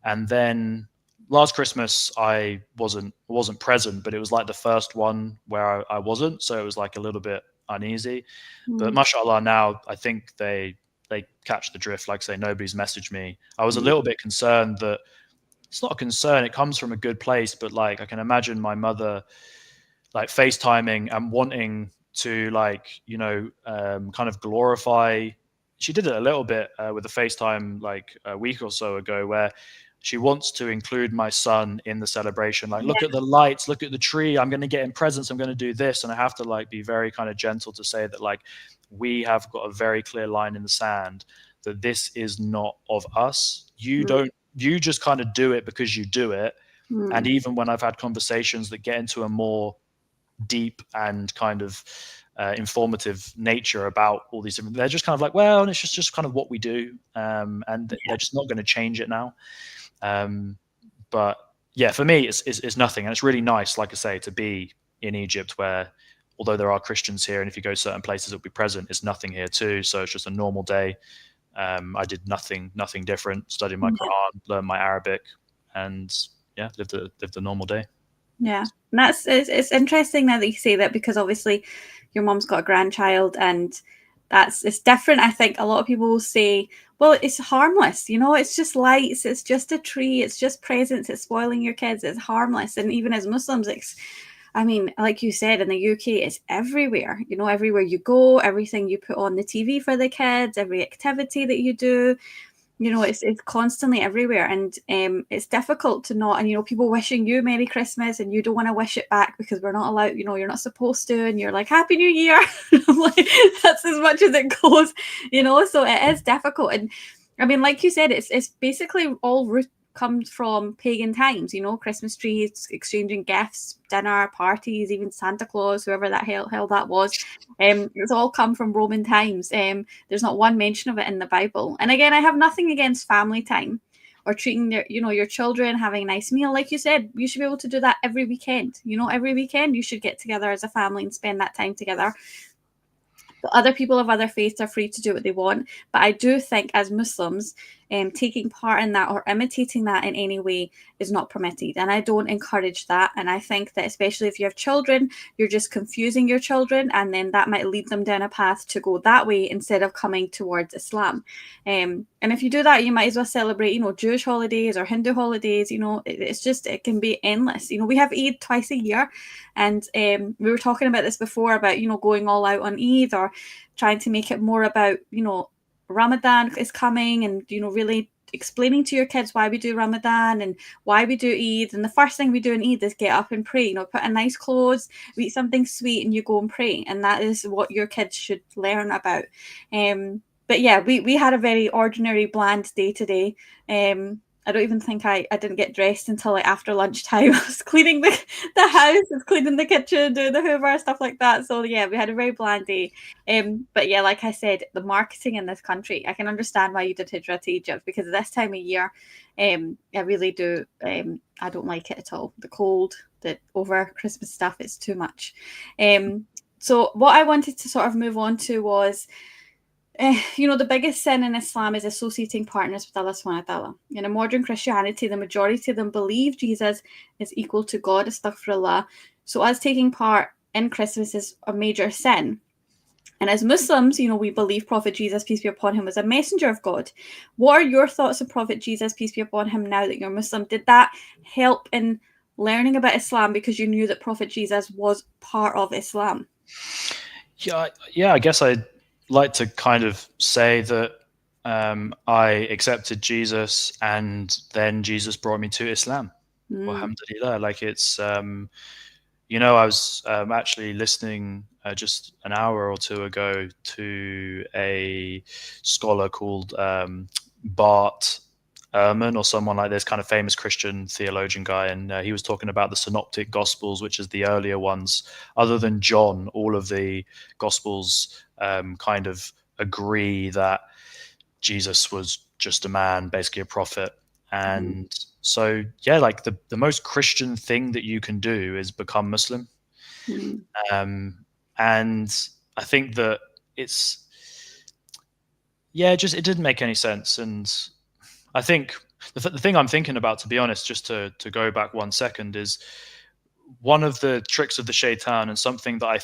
B: And then last Christmas I wasn't present, but it was like the first one where I wasn't. So it was like a little bit uneasy. But mashallah, now I think they catch the drift. Like I say, nobody's messaged me. I was a little bit concerned that it's not a concern. It comes from a good place, but like I can imagine my mother like FaceTiming and wanting to kind of glorify. She did it a little bit with the FaceTime like a week or so ago, where she wants to include my son in the celebration. Like, look at the lights, look at the tree. I'm going to get him presents. I'm going to do this. And I have to like be very kind of gentle to say that like we have got a very clear line in the sand that this is not of us. You just kind of do it because you do it. And even when I've had conversations that get into a more deep and kind of informative nature about all these different, they're just kind of like, well, and it's just kind of what we do. And they're just not going to change it now. But yeah, for me, it's nothing. And it's really nice, like I say, to be in Egypt, where although there are Christians here, and if you go certain places, it'll be present, it's nothing here too. So it's just a normal day. I did nothing different, studied my Qur'an, learned my Arabic, and lived a normal day.
A: Yeah, and it's interesting now that you say that, because obviously your mom's got a grandchild, and it's different. I think a lot of people will say, well, it's harmless, it's just lights, it's just a tree, it's just presents, it's spoiling your kids, it's harmless. And even as Muslims, I mean, like you said, in the UK, it's everywhere. Everywhere you go, everything you put on the TV for the kids, every activity that you do, it's constantly everywhere. And it's difficult to not, and people wishing you Merry Christmas, and you don't want to wish it back because we're not allowed, you're not supposed to, and you're like, Happy New Year. I'm like, that's as much as it goes, so it is difficult. And I mean, like you said, it's basically all comes from pagan times, Christmas trees, exchanging gifts, dinner, parties, even Santa Claus, whoever that hell that was. It's all come from Roman times. There's not one mention of it in the Bible. And again, I have nothing against family time or treating your children, having a nice meal. Like you said, you should be able to do that every weekend. Every weekend you should get together as a family and spend that time together. But other people of other faiths are free to do what they want. But I do think as Muslims, taking part in that or imitating that in any way is not permitted. And I don't encourage that. And I think that especially if you have children, you're just confusing your children. And then that might lead them down a path to go that way instead of coming towards Islam. And if you do that, you might as well celebrate, Jewish holidays or Hindu holidays. It can be endless. We have Eid twice a year. And we were talking about this before about, going all out on Eid, or trying to make it more about, Ramadan is coming, and, really explaining to your kids why we do Ramadan and why we do Eid. And the first thing we do in Eid is get up and pray, put on nice clothes, we eat something sweet, and you go and pray. And that is what your kids should learn about. But yeah, we had a very ordinary, bland day today. I don't even think I didn't get dressed until like after lunchtime. I was cleaning the house, I was cleaning the kitchen, doing the Hoover, stuff like that. So yeah, we had a very bland day. But yeah, like I said, the marketing in this country, I can understand why you did Hijrah to Egypt, because this time of year, I really do. I don't like it at all. The cold, the over Christmas stuff, it's too much. So what I wanted to sort of move on to was, the biggest sin in Islam is associating partners with Allah subhanahu wa ta'ala. In modern Christianity, the majority of them believe Jesus is equal to God, astaghfirullah. So us taking part in Christmas is a major sin. And as Muslims, we believe Prophet Jesus, peace be upon him, was a messenger of God. What are your thoughts of Prophet Jesus, peace be upon him, now that you're Muslim? Did that help in learning about Islam because you knew that Prophet Jesus was part of Islam?
B: Yeah, I guess I'd like to kind of say that I accepted Jesus, and then Jesus brought me to Islam. Alhamdulillah. Like it's, I was actually listening just an hour or two ago to a scholar called Bart Ehrman or someone like this, kind of famous Christian theologian guy, and he was talking about the Synoptic Gospels, which is the earlier ones. Other than John, all of the Gospels kind of agree that Jesus was just a man, basically a prophet. And so, yeah, like the most Christian thing that you can do is become Muslim. And I think that it's, it didn't make any sense. And I think the thing I'm thinking about, to be honest, just to go back 1 second, is one of the tricks of the shaitan, and something that I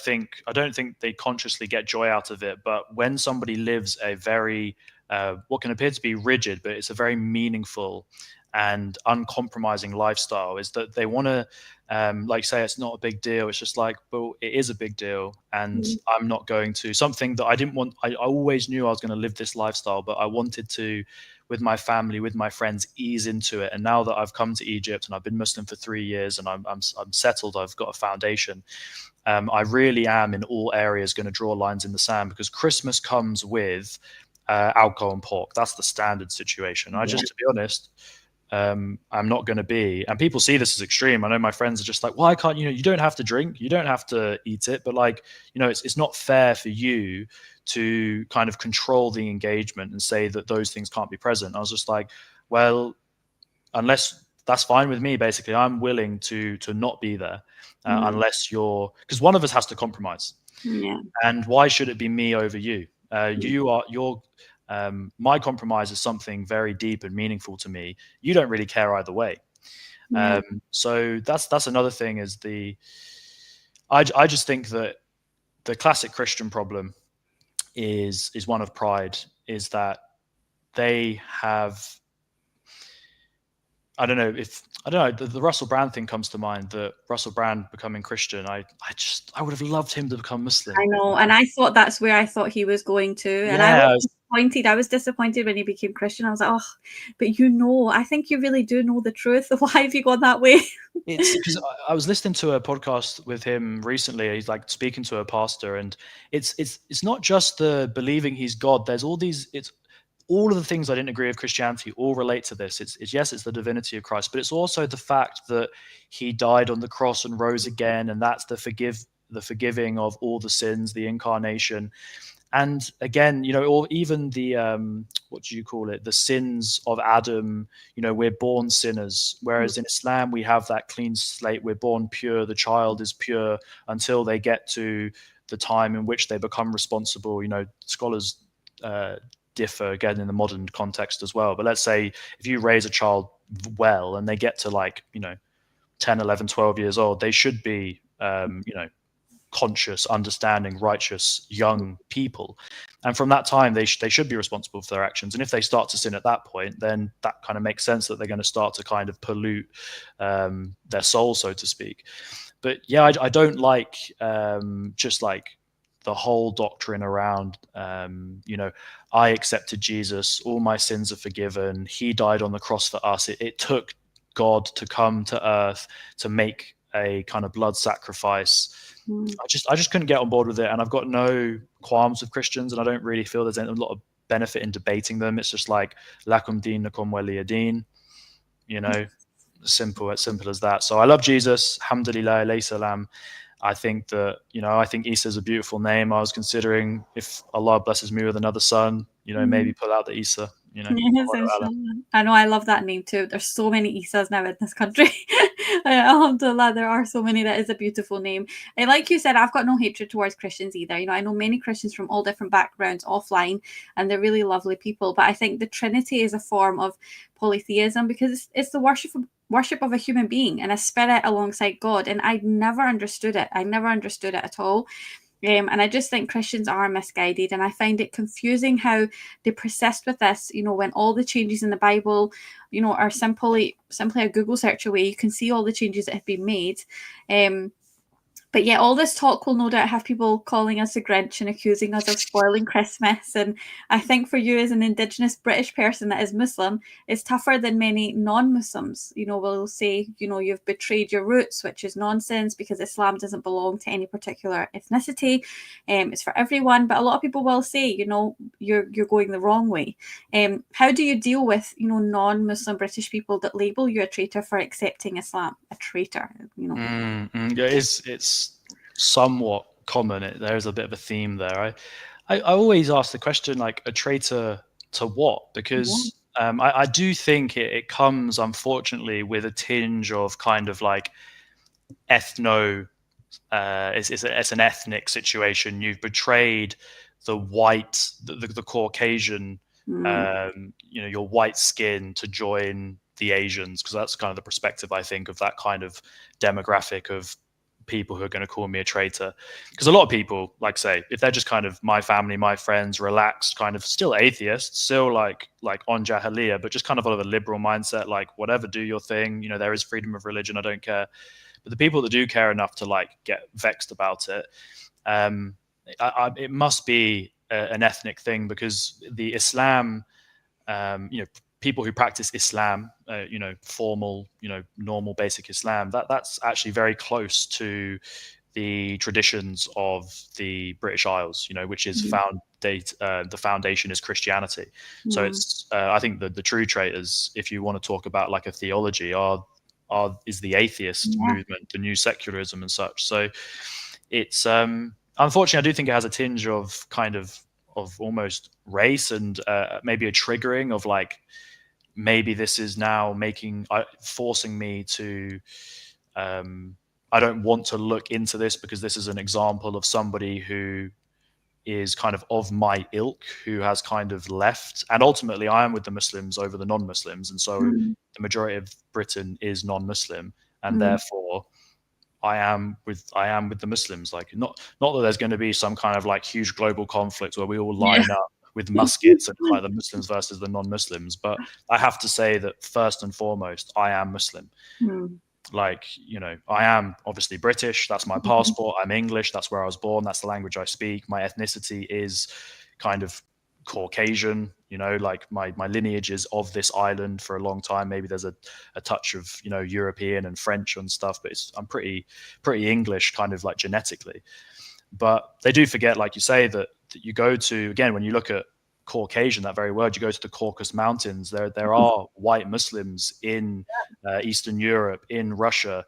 B: don't think they consciously get joy out of it, but when somebody lives a very, what can appear to be rigid, but it's a very meaningful and uncompromising lifestyle, is that they want to, say it's not a big deal. It's just like, well, it is a big deal. And I'm not going to, something that I didn't want, I always knew I was going to live this lifestyle, but I wanted to, with my family, with my friends, ease into it. And now that I've come to Egypt and I've been Muslim for 3 years and I'm settled, I've got a foundation. I really am in all areas going to draw lines in the sand, because Christmas comes with alcohol and pork. That's the standard situation. Just, to be honest, I'm not going to be, and people see this as extreme. I know my friends are just like, why can't you don't have to drink, you don't have to eat it, but like, it's not fair for you to kind of control the engagement and say that those things can't be present. I was just like, well, unless, that's fine with me, basically. I'm willing to not be there unless because one of us has to compromise. And why should it be me over you? My compromise is something very deep and meaningful to me. You don't really care either way. So that's another thing, is I just think that the classic Christian problem is one of pride, is that they have, I don't know, the Russell Brand thing comes to mind, that Russell Brand becoming Christian. I would have loved him to become Muslim.
A: I know, and I thought that's where I thought he was going to, and I was disappointed. I was disappointed when he became Christian. I was like, oh, but I think you really do know the truth. Why have you gone that way?
B: It's because I was listening to a podcast with him recently. He's like speaking to a pastor, and it's not just the believing he's God. There's all these, it's all of the things I didn't agree with Christianity all relate to this. It's yes, it's the divinity of Christ, but it's also the fact that he died on the cross and rose again, and that's the forgiving of all the sins, the incarnation. And again, or even the what do you call it? The sins of Adam. We're born sinners, whereas in Islam we have that clean slate. We're born pure. The child is pure until they get to the time in which they become responsible. Scholars differ again in the modern context as well. But let's say if you raise a child well and they get to 10, 11, 12 years old, they should be conscious, understanding, righteous young people, and from that time they should be responsible for their actions. And if they start to sin at that point, then that kind of makes sense that they're going to start to kind of pollute their soul, so to speak. But yeah, I don't like just like the whole doctrine around I accepted Jesus, all my sins are forgiven, he died on the cross for us. It took God to come to earth to make a kind of blood sacrifice. I just couldn't get on board with it, and I've got no qualms with Christians, and I don't really feel there's a lot of benefit in debating them. It's just like lakum deenukum waliya deen, simple as that. So I love Jesus, alhamdulillah, alayhi salam. I think that I think Isa is a beautiful name. I was considering, if Allah blesses me with another son, maybe pull out the Isa.
A: I know, I love that name too. There's so many Isas now in this country. Alhamdulillah, there are so many. That is a beautiful name. And like you said, I've got no hatred towards Christians either. I know many Christians from all different backgrounds offline, and they're really lovely people. But I think the Trinity is a form of polytheism, because it's the worship of a human being and a spirit alongside God. And I never understood it. I never understood it at all. And I just think Christians are misguided, and I find it confusing how they persist with this, when all the changes in the Bible, are simply a Google search away. You can see all the changes that have been made. But But yeah, all this talk will no doubt have people calling us a Grinch and accusing us of spoiling Christmas. And I think for you as an Indigenous British person that is Muslim, it's tougher than many non-Muslims. Will say, you've betrayed your roots, which is nonsense because Islam doesn't belong to any particular ethnicity. It's for everyone. But a lot of people will say, you're going the wrong way. How do you deal with, non-Muslim British people that label you a traitor for accepting Islam? A traitor,
B: Yeah, it's somewhat common. There's a bit of a theme there. I always ask the question, like, a traitor to what? Because I do think it comes, unfortunately, with a tinge of kind of like it's an ethnic situation. You've betrayed the white, the Caucasian, your white skin to join the Asians, because that's kind of the perspective, I think, of that kind of demographic of people who are going to call me a traitor. Because a lot of people, like, say, if they're just kind of my family, my friends, relaxed, kind of still atheists, still like on Jahiliyyah, but just kind of a liberal mindset, like, whatever, do your thing, there is freedom of religion, I don't care. But the people that do care enough to like get vexed about it, it must be an ethnic thing, because the Islam, people who practice Islam, formal, normal, basic Islam, that's actually very close to the traditions of the British Isles, which is the foundation is Christianity. So it's, I think the true traitors, if you want to talk about like a theology, is the atheist movement, the new secularism and such. So it's, unfortunately, I do think it has a tinge of kind of almost race, and maybe a triggering of like, maybe this is now forcing me to, I don't want to look into this because this is an example of somebody who is kind of my ilk, who has kind of left. And ultimately, I am with the Muslims over the non-Muslims. And so the majority of Britain is non-Muslim. And therefore, I am with the Muslims. Like, not that there's going to be some kind of like huge global conflict where we all line up with muskets and like the Muslims versus the non-Muslims. But I have to say that first and foremost, I am Muslim. Like, I am obviously British. That's my passport. I'm English. That's where I was born. That's the language I speak. My ethnicity is kind of Caucasian, like my lineage is of this island for a long time. Maybe there's a touch of, European and French and stuff, but I'm pretty English kind of like genetically. But they do forget, like you say, that you go to, again, when you look at Caucasian, that very word, you go to the Caucasus Mountains, there are white Muslims in Eastern Europe, in Russia,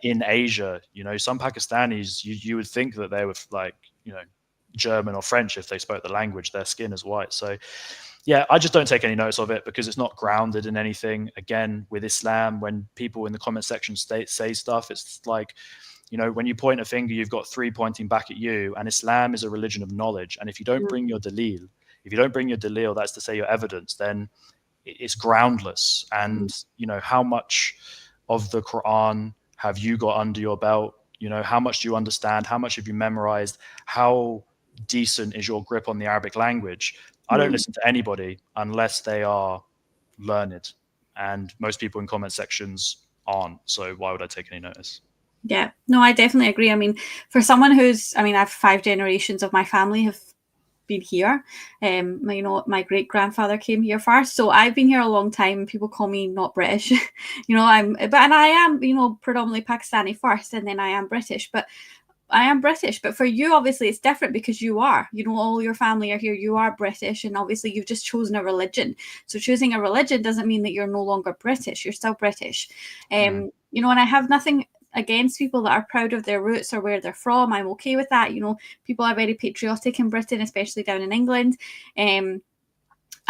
B: in Asia. Some Pakistanis, you would think that they were like, German or French if they spoke the language. Their skin is white. So yeah, I just don't take any notice of it because it's not grounded in anything. Again, with Islam, when people in the comment section say stuff, it's like, when you point a finger, you've got three pointing back at you. And Islam is a religion of knowledge. And if you don't bring your dalil, that's to say your evidence, then it's groundless. And, how much of the Qur'an have you got under your belt? How much do you understand? How much have you memorized? How decent is your grip on the Arabic language? I don't listen to anybody unless they are learned. And most people in comment sections aren't. So why would I take any notice?
A: Yeah, no, I definitely agree. I mean, for someone I have 5 generations of my family have been here. My great grandfather came here first, so I've been here a long time. People call me not British. I am, predominantly Pakistani first, and then I am British. But I am British. But for you, obviously, it's different because you are. All your family are here. You are British, and obviously, you've just chosen a religion. So choosing a religion doesn't mean that you're no longer British. You're still British. And I have nothing against people that are proud of their roots or where they're from. I'm okay with that. People are very patriotic in Britain, especially down in England.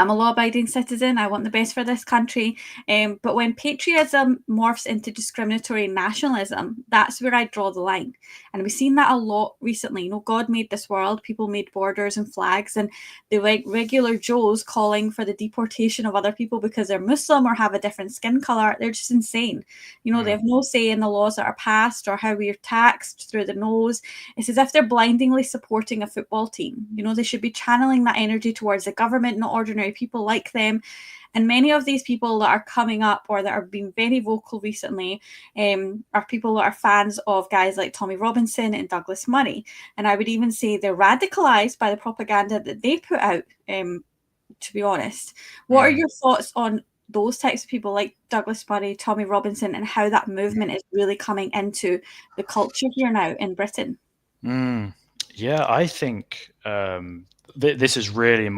A: I'm a law-abiding citizen. I want the best for this country. But when patriotism morphs into discriminatory nationalism, that's where I draw the line. And we've seen that a lot recently. God made this world. People made borders and flags. And the regular Joes calling for the deportation of other people because they're Muslim or have a different skin color, they're just insane. They have no say in the laws that are passed or how we are taxed through the nose. It's as if they're blindingly supporting a football team. They should be channeling that energy towards the government, not ordinary ordinary people like them. And many of these people that are coming up or that are being very vocal recently are people that are fans of guys like Tommy Robinson and Douglas Murray. And I would even say they're radicalized by the propaganda that they put out, to be honest. What are your thoughts on those types of people like Douglas Murray, Tommy Robinson, and how that movement is really coming into the culture here now in Britain?
B: Yeah, I think this is really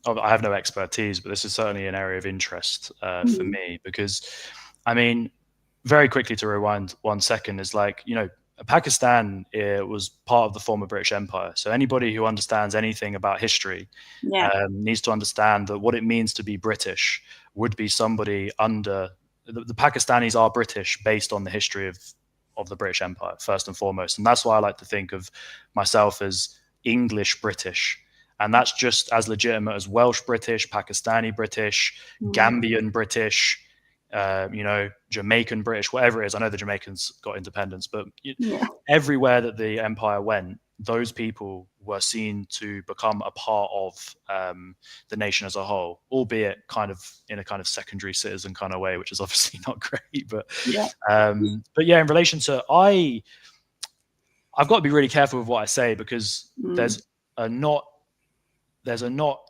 B: I have no expertise, but this is certainly an area of interest for me, because, I mean, very quickly to rewind 1 second, is like, Pakistan was part of the former British Empire. So anybody who understands anything about history needs to understand that what it means to be British would be somebody under the Pakistanis are British based on the history of the British Empire, first and foremost. And that's why I like to think of myself as English British. And that's just as legitimate as Welsh British, Pakistani British, Gambian British, Jamaican British, whatever it is. I know the Jamaicans got independence, but everywhere that the empire went, those people were seen to become a part of the nation as a whole, albeit kind of in a kind of secondary citizen kind of way, which is obviously not great. But in relation to I've got to be really careful with what I say, because there's a not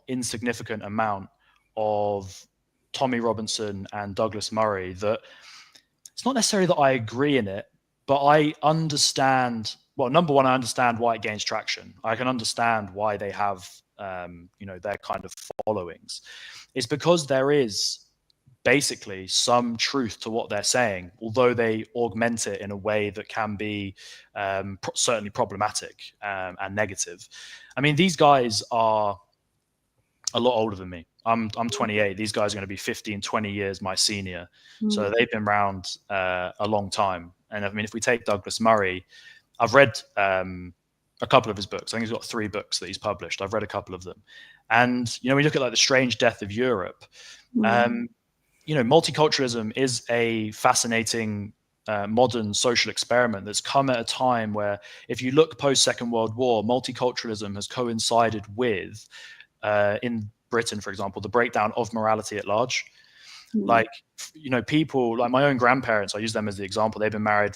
B: insignificant amount of Tommy Robinson and Douglas Murray that it's not necessarily that I agree in it, but I understand. Well, number one, I understand why it gains traction. I can understand why they have, their kind of followings. It's because there is basically some truth to what they're saying, although they augment it in a way that can be certainly problematic and negative. I mean, these guys are a lot older than me. I'm 28. These guys are going to be 15, 20 years my senior. So they've been around a long time. And I mean, if we take Douglas Murray, I've read a couple of his books. I think he's got 3 books that he's published. I've read a couple of them. And, we look at like The Strange Death of Europe. Multiculturalism is a fascinating modern social experiment that's come at a time where, if you look post-Second World War, multiculturalism has coincided with, in Britain, for example, the breakdown of morality at large. Like, people like my own grandparents, I use them as the example. They've been married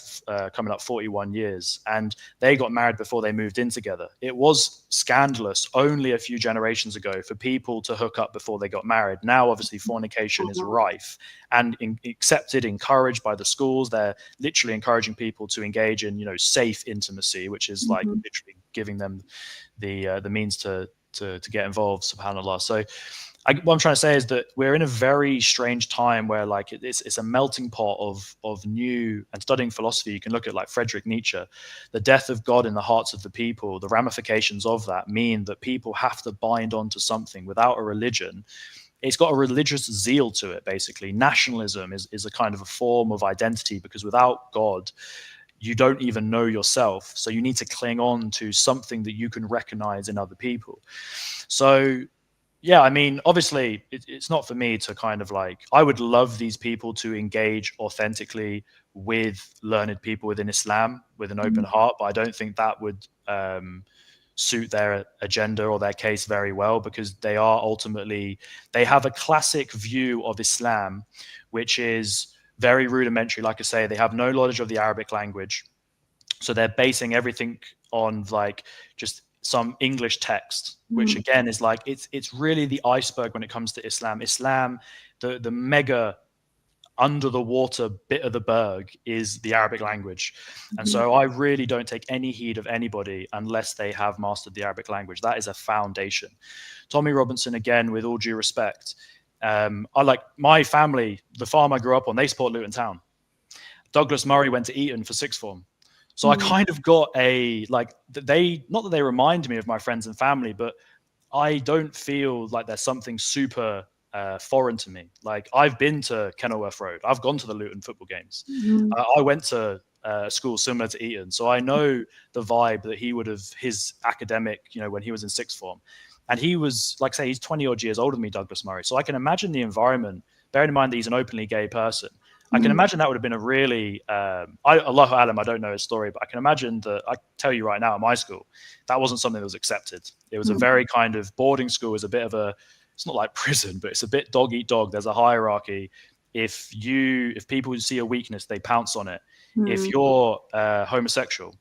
B: coming up 41 years, and they got married before they moved in together. It was scandalous only a few generations ago for people to hook up before they got married. Now, obviously, fornication is rife and accepted, encouraged by the schools. They're literally encouraging people to engage in, safe intimacy, which is like literally giving them the means to get involved, subhanAllah. So what I'm trying to say is that we're in a very strange time where, like, it's a melting pot of new, and studying philosophy, you can look at like Friedrich Nietzsche, the death of God in the hearts of the people. The ramifications of that mean that people have to bind onto something. Without a religion, it's got a religious zeal to it, basically. Nationalism is a kind of a form of identity, because without God, you don't even know yourself. So you need to cling on to something that you can recognize in other people. So, yeah, I mean, obviously, it's not for me to kind of like, I would love these people to engage authentically with learned people within Islam with an open heart, but I don't think that would suit their agenda or their case very well, because they have a classic view of Islam, which is very rudimentary. Like I say, they have no knowledge of the Arabic language. So they're basing everything on like just some English text, which again is like, it's really the iceberg when it comes to Islam. The mega under the water bit of the berg is the Arabic language. And so I really don't take any heed of anybody unless they have mastered the Arabic language. That is a foundation. Tommy Robinson, again, with all due respect, I like my family, the farm I grew up on, they support Luton Town. Douglas Murray went to Eton for sixth form. So I kind of got not that they remind me of my friends and family, but I don't feel like there's something super foreign to me. Like, I've been to Kenilworth Road. I've gone to the Luton football games. I went to a school similar to Eton. So I know the vibe that he would have, his academic, when he was in sixth form. And he was, like I say, he's 20 odd years older than me, Douglas Murray. So I can imagine the environment, bearing in mind that he's an openly gay person. I can imagine that would have been a really, Allahu Alam, I don't know his story, but I can imagine that, I tell you right now, at my school, that wasn't something that was accepted. It was a very kind of boarding school, was a bit of a it's not like prison, but it's a bit dog eat dog. There's a hierarchy. If people see a weakness, they pounce on it. If you're homosexual,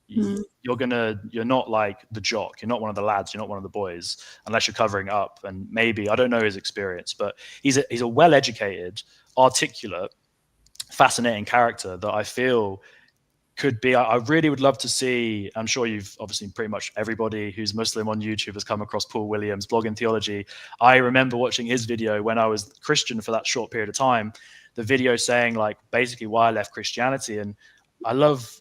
B: you're not like the jock. You're not one of the lads. You're not one of the boys, unless you're covering it up. And maybe, I don't know his experience, but he's a well-educated, articulate, fascinating character that I feel could be. I really would love to see. I'm sure you've obviously pretty much everybody who's Muslim on YouTube has come across Paul Williams' blog in theology. I remember watching his video when I was Christian for that short period of time. The video saying like basically why I left Christianity, and I love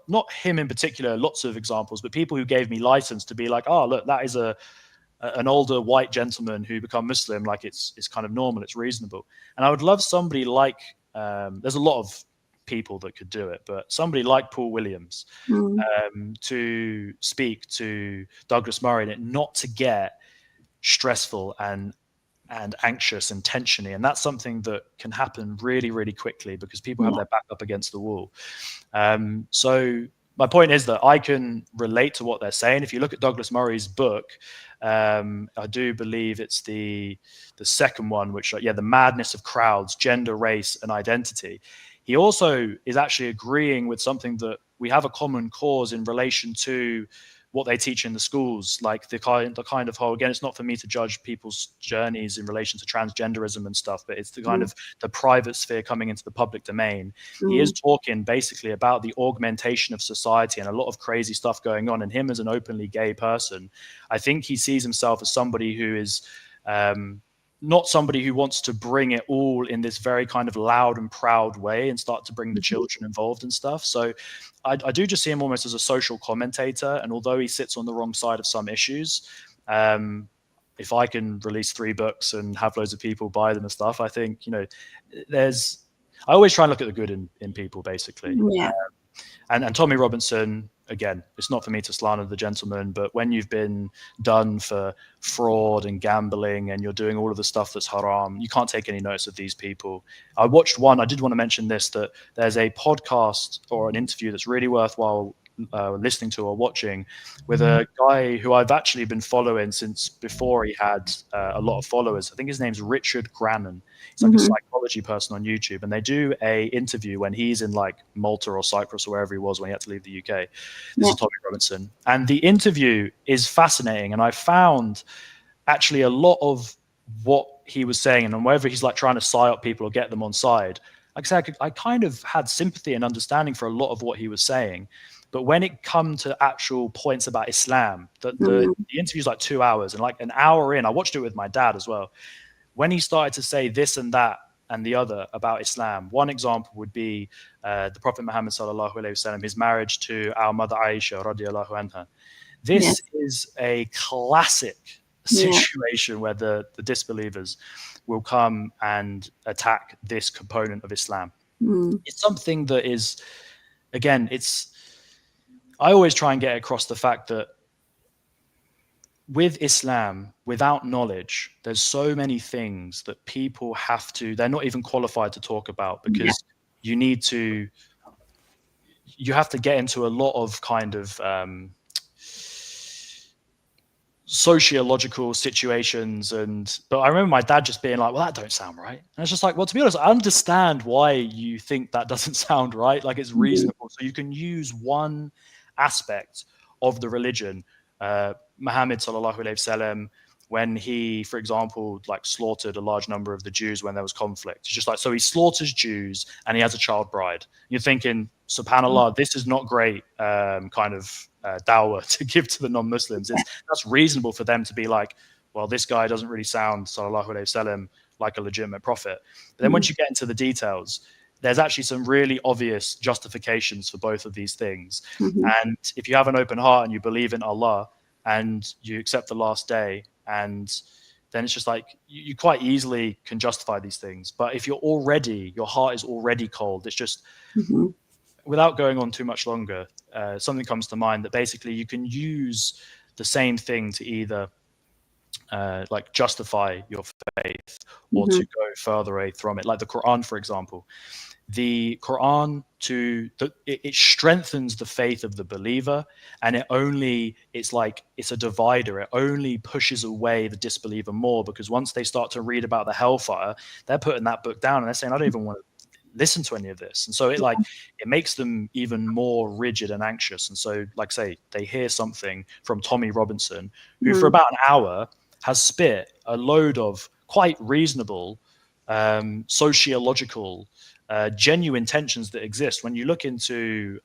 B: not him in particular. Lots of examples, but people who gave me license to be like, oh look, that is an older white gentleman who become Muslim. Like it's kind of normal, it's reasonable. And I would love somebody like there's a lot of people that could do it, but somebody like Paul Williams to speak to Douglas Murray and it not to get stressful and anxious and tensiony. And that's something that can happen really, really quickly because people have their back up against the wall. So my point is that I can relate to what they're saying. If you look at Douglas Murray's book, I do believe it's the second one, which the madness of crowds, gender, race, and identity. He also is actually agreeing with something that we have a common cause in relation to what they teach in the schools, like the kind of whole, again, it's not for me to judge people's journeys in relation to transgenderism and stuff, but it's the kind of the private sphere coming into the public domain. He is talking basically about the augmentation of society and a lot of crazy stuff going on. And him as an openly gay person, I think he sees himself as somebody who is not somebody who wants to bring it all in this very kind of loud and proud way and start to bring the children involved and stuff. So I do just see him almost as a social commentator. And although he sits on the wrong side of some issues, if I can release 3 books and have loads of people buy them and stuff, I think, I always try and look at the good in people, basically.
A: Yeah.
B: And Tommy Robinson, again, it's not for me to slander the gentleman, but when you've been done for fraud and gambling and you're doing all of the stuff that's haram, you can't take any notice of these people. I watched one, I did want to mention this, that there's a podcast or an interview that's really worthwhile listening to or watching with a guy who I've actually been following since before he had a lot of followers. I think his name's Richard Grannon. He's like a psychology person on YouTube, and they do a interview when he's in like Malta or Cyprus or wherever he was when he had to leave the UK. This is Tommy Robinson, and the interview is fascinating. And I found actually a lot of what he was saying, and whether he's like trying to psy up people or get them on side, like I said, I kind of had sympathy and understanding for a lot of what he was saying. But when it come to actual points about Islam, the interview is like 2 hours, and like an hour in, I watched it with my dad as well. When he started to say this and that and the other about Islam, one example would be the Prophet Muhammad sallallahu alaihi wasallam, his marriage to our mother Aisha radiallahu anha. This is a classic situation where the disbelievers will come and attack this component of Islam. It's something that is, again, I always try and get across the fact that with Islam, without knowledge, there's so many things that people they're not even qualified to talk about, because you have to get into a lot of kind of sociological situations. But I remember my dad just being like, well, that don't sound right. And it's just like, well, to be honest, I understand why you think that doesn't sound right. Like, it's reasonable. So you can use one aspect of the religion. Muhammad sallallahu alaihi wasallam, when he, for example, like slaughtered a large number of the Jews when there was conflict. It's just like, so he slaughters Jews and he has a child bride. You're thinking, subhanAllah, this is not great kind of dawah to give to the non-Muslims. That's reasonable for them to be like, well, this guy doesn't really sound, sallallahu alaihi wasallam, like a legitimate prophet. But then once you get into the details, there's actually some really obvious justifications for both of these things. And if you have an open heart and you believe in Allah and you accept the last day, and then it's just like you quite easily can justify these things. But if your heart is already cold, it's just, without going on too much longer, something comes to mind that basically you can use the same thing to either like justify your faith or to go further away from it. Like the Qur'an, for example. the Quran it strengthens the faith of the believer, and it's a divider. It only pushes away the disbeliever more, because once they start to read about the hellfire, they're putting that book down and they're saying, I don't even want to listen to any of this. And so it makes them even more rigid and anxious. And so, like say, they hear something from Tommy Robinson, who for about an hour has spit a load of quite reasonable sociological genuine tensions that exist. When you look into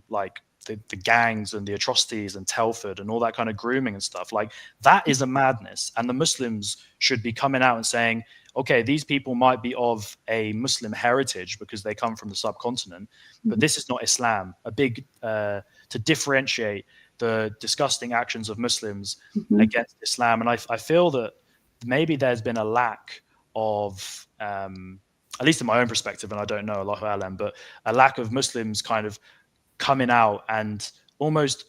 B: like the gangs and the atrocities and Telford and all that kind of grooming and stuff, like that is a madness. And the Muslims should be coming out and saying, okay, these people might be of a Muslim heritage because they come from the subcontinent, but this is not Islam. A big to differentiate the disgusting actions of Muslims against Islam. And I feel that maybe there's been a lack of at least in my own perspective, and I don't know, Allahu Alam, but a lack of Muslims kind of coming out and almost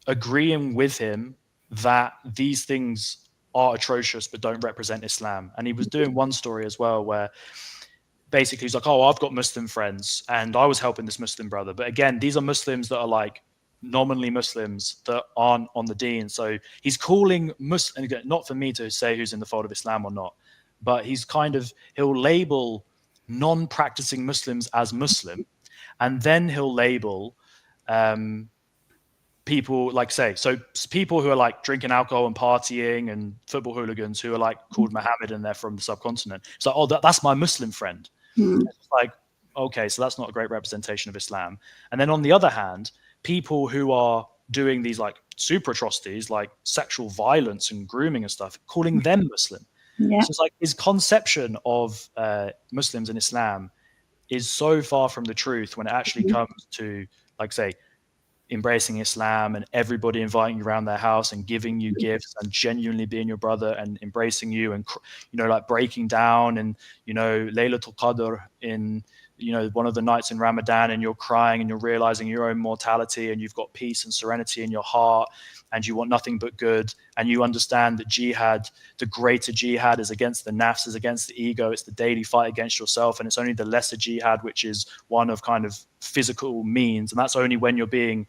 B: agreeing with him that these things are atrocious but don't represent Islam. And he was doing one story as well where basically he's like, oh, I've got Muslim friends and I was helping this Muslim brother. But again, these are Muslims that are like nominally Muslims that aren't on the deen. So he's calling Muslim, and again, not for me to say who's in the fold of Islam or not, but he'll label non-practicing Muslims as Muslim, and then he'll label people like people who are like drinking alcohol and partying and football hooligans who are like called Muhammad and they're from the subcontinent. It's like, oh, that's my Muslim friend. It's like, okay, so that's not a great representation of Islam. And then on the other hand, people who are doing these like super atrocities like sexual violence and grooming and stuff, calling them Muslim. Yeah. So it's like his conception of Muslims and Islam is so far from the truth when it actually comes to, like, say, embracing Islam and everybody inviting you around their house and giving you gifts and genuinely being your brother and embracing you and, you know, like breaking down and, you know, Laylatul Qadr in, you know, one of the nights in Ramadan, and you're crying and you're realizing your own mortality and you've got peace and serenity in your heart and you want nothing but good, and you understand that jihad, the greater jihad, is against the nafs, is against the ego, it's the daily fight against yourself, and it's only the lesser jihad, which is one of kind of physical means, and that's only when you're being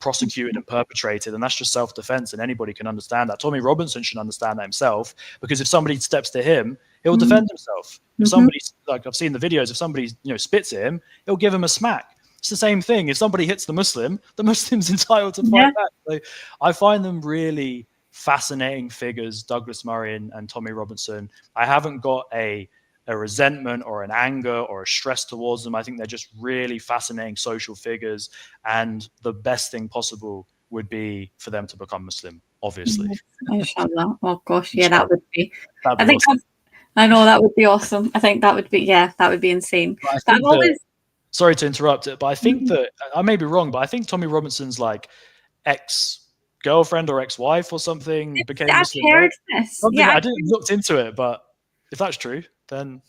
B: prosecuted and perpetrated, and that's just self-defense, and anybody can understand that. Tommy Robinson should understand that himself, because if somebody steps to him, he'll defend himself. If somebody, like I've seen the videos, if somebody, you know, spits at him, he'll give him a smack. It's the same thing. If somebody hits the Muslim's entitled to fight back. So I find them really fascinating figures, Douglas Murray and Tommy Robinson. I haven't got a resentment or an anger or a stress towards them. I think they're just really fascinating social figures, and the best thing possible would be for them to become Muslim, obviously.
A: Inshallah. Oh gosh, yeah, that would be. I think awesome. I know that would be awesome. I think that would be insane.
B: Sorry to interrupt it, but I think that I may be wrong, but I think Tommy Robinson's like ex-girlfriend or ex-wife or something became Muslim.
A: I've heard this. Yeah,
B: I didn't look into it, but if that's true, then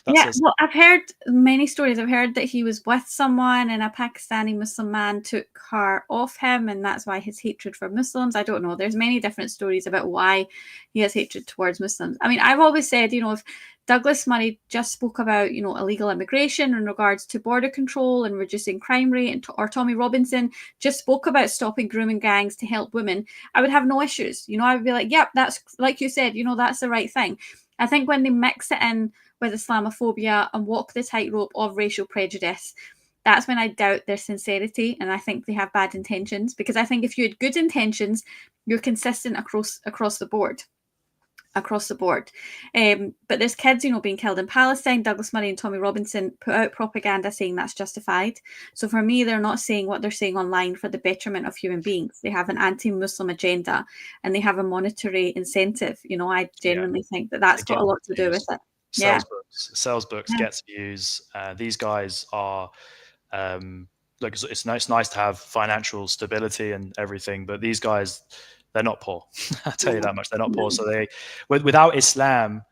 A: well, I've heard many stories. I've heard that he was with someone and a Pakistani Muslim man took her off him, and that's why his hatred for Muslims. I don't know. There's many different stories about why he has hatred towards Muslims. I mean, I've always said, you know, if Douglas Murray just spoke about, you know, illegal immigration in regards to border control and reducing crime rate, or Tommy Robinson just spoke about stopping grooming gangs to help women, I would have no issues. You know, I would be like, yep, that's, like you said, you know, that's the right thing. I think when they mix it in with Islamophobia and walk the tightrope of racial prejudice, that's when I doubt their sincerity, and I think they have bad intentions. Because I think if you had good intentions, you're consistent across the board. But there's kids, you know, being killed in Palestine. Douglas Murray and Tommy Robinson put out propaganda saying that's justified. So for me, they're not saying what they're saying online for the betterment of human beings. They have an anti-Muslim agenda and they have a monetary incentive. You know, I genuinely think that that's got a lot to do with it.
B: Sells books, gets views. These guys are look, it's nice to have financial stability and everything, but these guys, they're not poor. I'll tell you that much. They're not poor. So without Islam,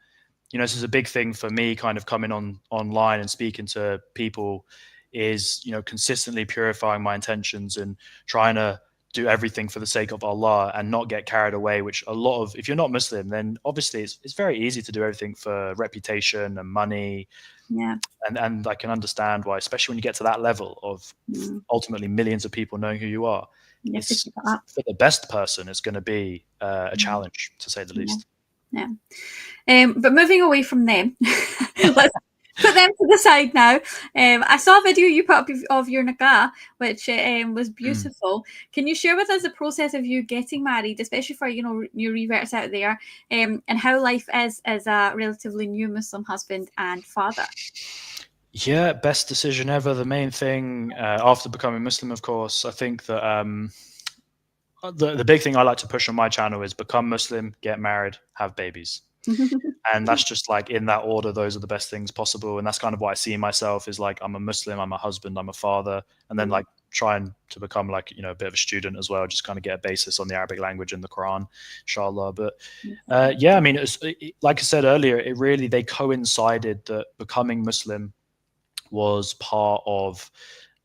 B: you know, this is a big thing for me kind of coming online and speaking to people, is, you know, consistently purifying my intentions and trying to do everything for the sake of Allah and not get carried away, which a lot of, if you're not Muslim, then obviously it's very easy to do everything for reputation and money.
A: Yeah.
B: And I can understand why, especially when you get to that level of ultimately millions of people knowing who you are. It's, for the best person, it's going to be a challenge, to say the least.
A: Yeah. But moving away from them, let's put them to the side now. I saw a video you put up of your nikah, which was beautiful. Can you share with us the process of you getting married, especially for, you know, new reverts out there, and how life is as a relatively new Muslim husband and father?
B: Yeah, best decision ever. The main thing after becoming Muslim, of course, I think that the big thing I like to push on my channel is become Muslim, get married, have babies. And that's just like in that order. Those are the best things possible. And that's kind of what I see myself is like, I'm a Muslim, I'm a husband, I'm a father, and then like trying to become like, you know, a bit of a student as well, just kind of get a basis on the Arabic language and the Quran, inshallah. But yeah, I mean, like I said earlier, they coincided that becoming Muslim was part of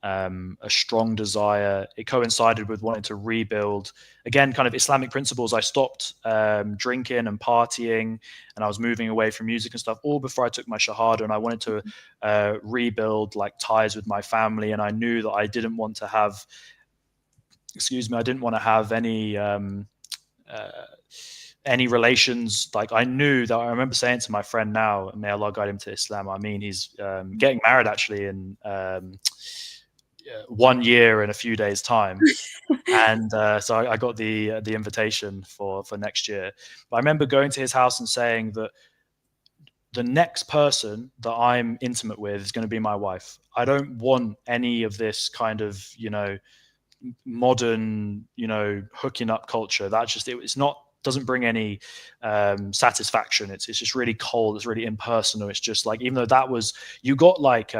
B: a strong desire. It coincided with wanting to rebuild, again, kind of Islamic principles. I stopped drinking and partying, and I was moving away from music and stuff all before I took my Shahada, and I wanted to rebuild like ties with my family. And I knew that I didn't want to have, I didn't want to have any relations. Like I knew that, I remember saying to my friend now, may Allah guide him to Islam, I mean, he's getting married actually in 1 year and a few days time. And so I got the invitation for next year. But I remember going to his house and saying that the next person that I'm intimate with is going to be my wife. I don't want any of this kind of, you know, modern, you know, hooking up culture. That just, it's not, doesn't bring any satisfaction. It's just really cold. It's really impersonal. It's just like, even though that was, you got like,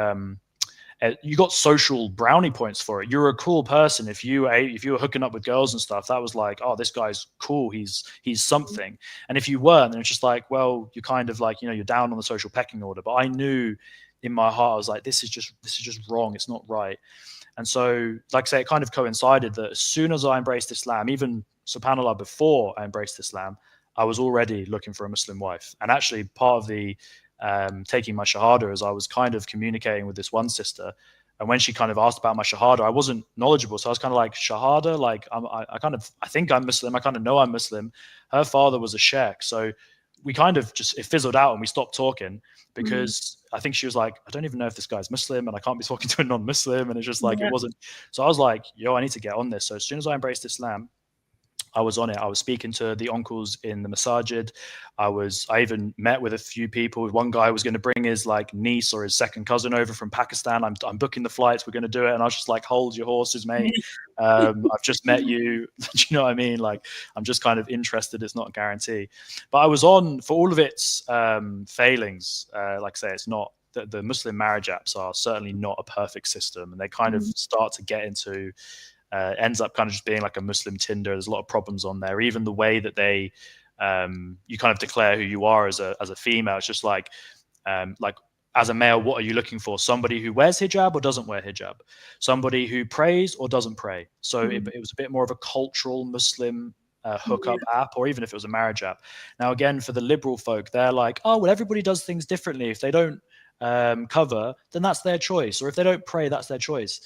B: you got social brownie points for it. You're a cool person. If you were hooking up with girls and stuff, that was like, oh, this guy's cool. He's something. And if you weren't, then it's just like, well, you're kind of like, you know, you're down on the social pecking order. But I knew in my heart, I was like, this is just wrong. It's not right. And so, like I say, it kind of coincided that as soon as I embraced Islam, even subhanAllah, before I embraced Islam, I was already looking for a Muslim wife. And actually part of the taking my Shahada is I was kind of communicating with this one sister. And when she kind of asked about my Shahada, I wasn't knowledgeable. So I was kind of like, Shahada, like I think I'm Muslim. I kind of know I'm Muslim. Her father was a sheikh. So we kind of just, it fizzled out and we stopped talking because I think she was like, I don't even know if this guy's Muslim and I can't be talking to a non-Muslim. And it's just like, it wasn't. So I was like, yo, I need to get on this. So as soon as I embraced Islam, I was on it. I was speaking to the uncles in the masajid. I even met with a few people. One guy was going to bring his like niece or his second cousin over from Pakistan. I'm booking the flights. We're going to do it. And I was just like, hold your horses, mate. I've just met you. Do you know what I mean? Like, I'm just kind of interested. It's not a guarantee. But I was on, for all of its failings, like I say, it's not, the Muslim marriage apps are certainly not a perfect system. And they kind of start to get into, ends up kind of just being like a Muslim Tinder. There's a lot of problems on there. Even the way that they, you kind of declare who you are as a female. It's just like as a male, what are you looking for? Somebody who wears hijab or doesn't wear hijab? Somebody who prays or doesn't pray? So it was a bit more of a cultural Muslim hookup app, or even if it was a marriage app. Now, again, for the liberal folk, they're like, oh, well, everybody does things differently. If they don't cover, then that's their choice. Or if they don't pray, that's their choice.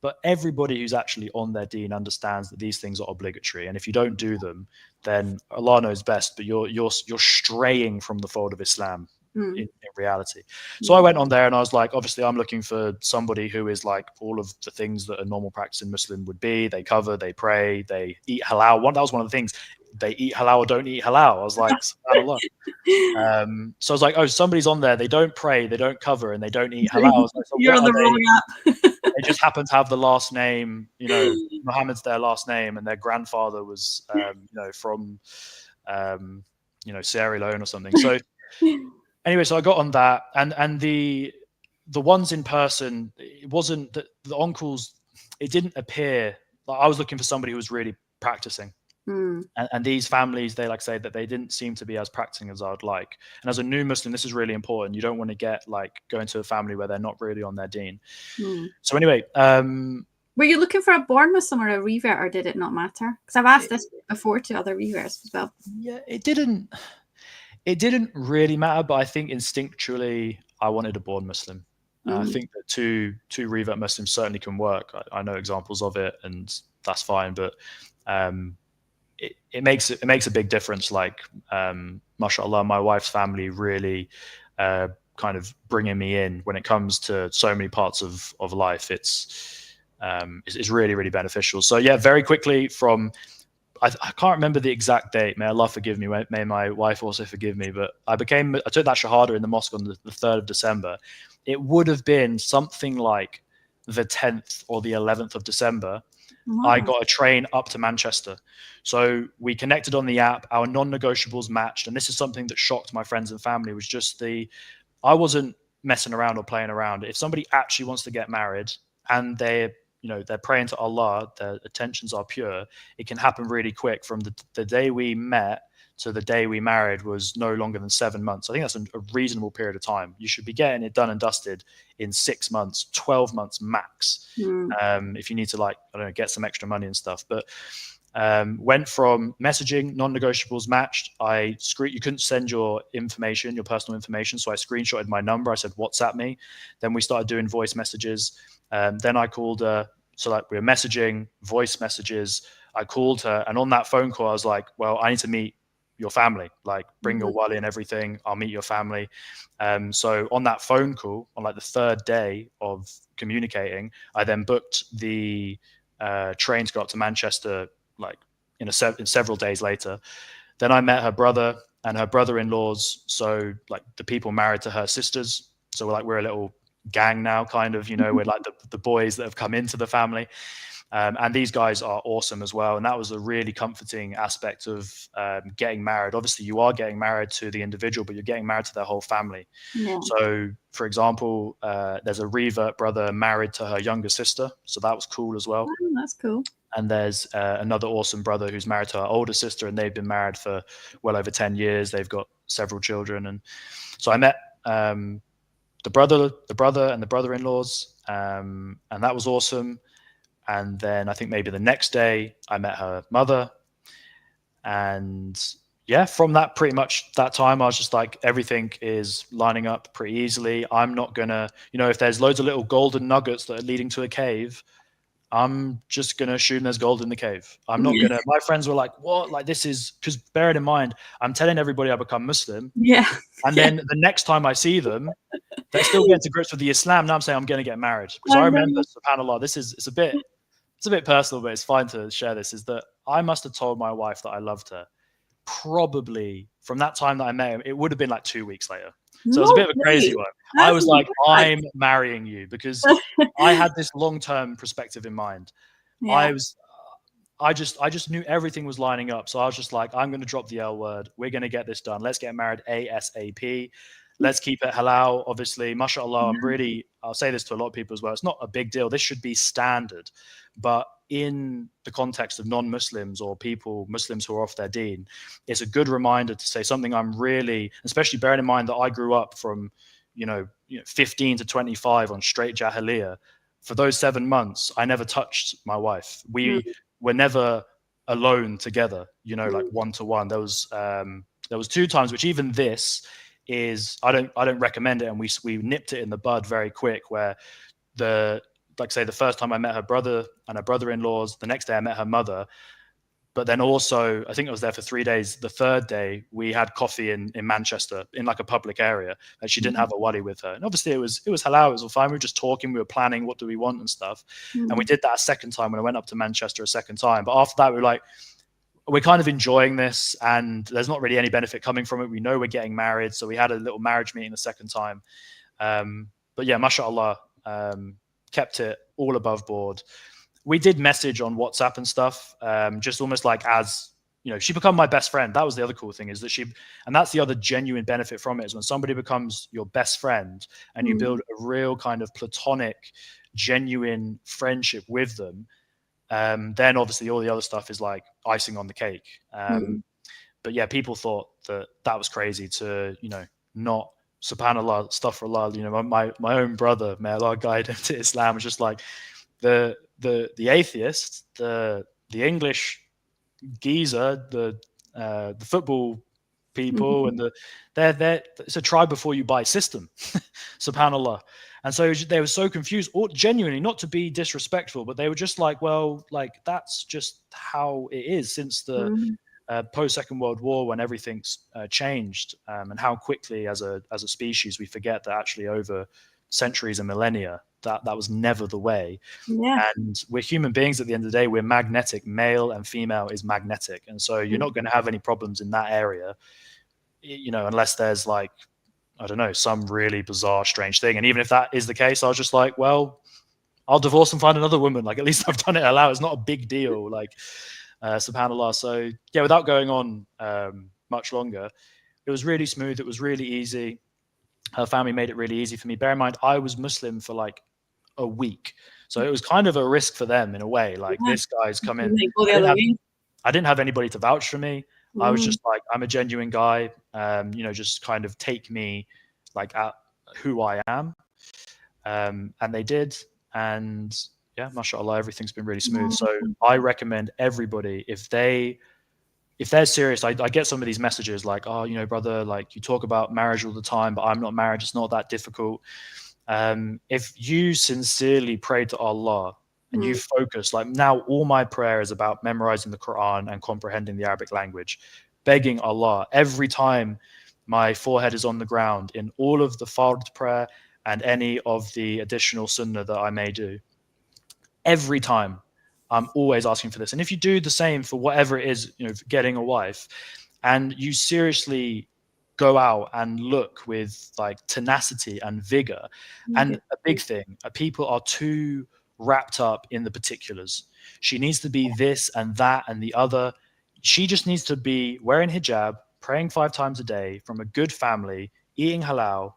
B: But everybody who's actually on their deen understands that these things are obligatory, and if you don't do them, then Allah knows best. But you're straying from the fold of Islam in reality. So I went on there and I was like, obviously, I'm looking for somebody who is like all of the things that a normal practicing Muslim would be. They cover, they pray, they eat halal. That was one of the things. They eat halal or don't eat halal. I was like, subhanAllah. So I was like, oh, somebody's on there. They don't pray, they don't cover, and they don't eat halal. I was like, so
A: you're on the wrong app.
B: They just happen to have the last name, you know, Muhammad's their last name, and their grandfather was, you know, from, you know, Sierra Leone or something. So anyway, so I got on that, and the ones in person, it wasn't the uncles. It didn't appear like I was looking for somebody who was really practicing. And these families, they like say that they didn't seem to be as practicing as I would like. And as a new Muslim, this is really important. You don't want to go into a family where they're not really on their deen. So anyway,
A: Were you looking for a born Muslim or a revert, or did it not matter? Because I've asked this before to other reverts as well.
B: Yeah, it didn't really matter, but I think instinctually I wanted a born Muslim. I think that two revert Muslims certainly can work. I know examples of it, and that's fine. But it makes a big difference. Like, mashallah, my wife's family really kind of bringing me in when it comes to so many parts of life. It's really, really beneficial. So yeah, very quickly from. I can't remember the exact date. May Allah forgive me. May my wife also forgive me. But I took that Shahada in the mosque on the 3rd of December. It would have been something like the 10th or the 11th of December. Wow. I got a train up to Manchester. So we connected on the app. Our non-negotiables matched. And this is something that shocked my friends and family, was just I wasn't messing around or playing around. If somebody actually wants to get married and they're praying to Allah, their intentions are pure, it can happen really quick. From the day we met to the day we married was no longer than 7 months. I think that's a reasonable period of time. You should be getting it done and dusted in 6 months, 12 months max. If you need to, like, I don't know, get some extra money and stuff. But went from messaging, non-negotiables matched. You couldn't send your information, your personal information. So I screenshotted my number. I said, WhatsApp me. Then we started doing voice messages. Then I called her. So like we were messaging, voice messages. I called her, and on that phone call, I was like, well, I need to meet your family. Like, bring your wali and everything. I'll meet your family. So on that phone call, on like the 3rd day of communicating, I then booked the train to go up to Manchester, like in several days later. Then I met her brother and her brother-in-laws. So like the people married to her sisters. So we're a little gang now, kind of, we're like the boys that have come into the family. And these guys are awesome as well. And that was a really comforting aspect of getting married. Obviously, you are getting married to the individual, but you're getting married to their whole family. Yeah. So, for example, there's a revert brother married to her younger sister. So that was cool as well.
A: Oh, that's cool.
B: And there's another awesome brother who's married to her older sister, and they've been married for well over 10 years. They've got several children. And so I met the brother and the brother-in-laws, and that was awesome. And then I think maybe the next day I met her mother, and yeah, from that, pretty much that time, I was just like, everything is lining up pretty easily. I'm not gonna, if there's loads of little golden nuggets that are leading to a cave, I'm just gonna assume there's gold in the cave. I'm not gonna. My friends were like, "What? Like, this is," because bearing in mind, I'm telling everybody I become Muslim.
A: Yeah.
B: And then the next time I see them, they're still getting to grips with the Islam. Now I'm saying I'm going to get married, because I remember, subhanAllah, it's a bit personal, but it's fine to share this. Is that I must have told my wife that I loved her probably from that time that I met him. It would have been like 2 weeks laiter. So it was a bit of a crazy one. I was like, I'm marrying you, because I had this long-term perspective in mind. Yeah. I just knew everything was lining up. So I was just like, I'm going to drop the L word. We're going to get this done. Let's get married ASAP. Let's keep it halal. Obviously, mashallah, I'll say this to a lot of people as well. It's not a big deal. This should be standard. But in the context of non-Muslims or Muslims who are off their deen, it's a good reminder to say something I'm really, especially bearing in mind that I grew up from, 15 to 25 on straight jahiliyyah. For those 7 months, I never touched my wife. We were never alone together, like one-to-one. There was 2 times, which even this is, I don't recommend it. And we nipped it in the bud very quick, where the first time I met her brother and her brother-in-laws, the next day I met her mother. But then also, I think I was there for 3 days. The 3rd day, we had coffee in Manchester, in like a public area, and she didn't have a wali with her. And obviously it was halal, it was all fine. We were just talking, we were planning, what do we want and stuff. And we did that a second time when I went up to Manchester a second time. But after that, we were like, we're kind of enjoying this, and there's not really any benefit coming from it. We know we're getting married. So we had a little marriage meeting the second time. But yeah, mashallah, kept it all above board. We did message on WhatsApp and stuff, just almost like as, she become my best friend. That was the other cool thing, is that and that's the other genuine benefit from it, is when somebody becomes your best friend and you build a real kind of platonic, genuine friendship with them, then obviously all the other stuff is like icing on the cake. But yeah, people thought that was crazy to, not, subhanAllah, astaghfirullah, my own brother, may Allah guide him to Islam, was just like, the atheist, the English geezer, the football people, and they're it's a try before you buy system, subhanallah. And so they were so confused, or genuinely, not to be disrespectful, but they were just like, well, like that's just how it is since the post Second World War, when everything's changed, and how quickly as a species we forget that actually over centuries and millennia that was never the way. And we're human beings at the end of the day. We're magnetic. Male and female is magnetic, and so you're not going to have any problems in that area, unless there's like, I don't know, some really bizarre, strange thing. And even if that is the case, I was just like, well, I'll divorce and find another woman. Like, at least I've done it aloud. It's not a big deal. Like, subhanallah. So yeah, without going on much longer, it was really smooth. It was really easy. Her family made it really easy for me. Bear in mind, I was Muslim for like a week, so it was kind of a risk for them in a way. Like, this guy's come in. I didn't have anybody to vouch for me. I was just like, I'm a genuine guy. Just kind of take me like at who I am. And they did. And yeah, mashallah, everything's been really smooth. So I recommend everybody, if they're serious, I get some of these messages like, oh, brother, like you talk about marriage all the time, but I'm not married. It's not that difficult. If you sincerely pray to Allah and you focus, like now all my prayer is about memorizing the Qur'an and comprehending the Arabic language, begging Allah every time my forehead is on the ground in all of the fard prayer and any of the additional sunnah that I may do. Every time I'm always asking for this. And if you do the same for whatever it is, for getting a wife, and you seriously go out and look with like tenacity and vigor, and a big thing, people are too wrapped up in the particulars. She needs to be this and that and the other. She just needs to be wearing hijab, praying 5 times a day, from a good family, eating halal.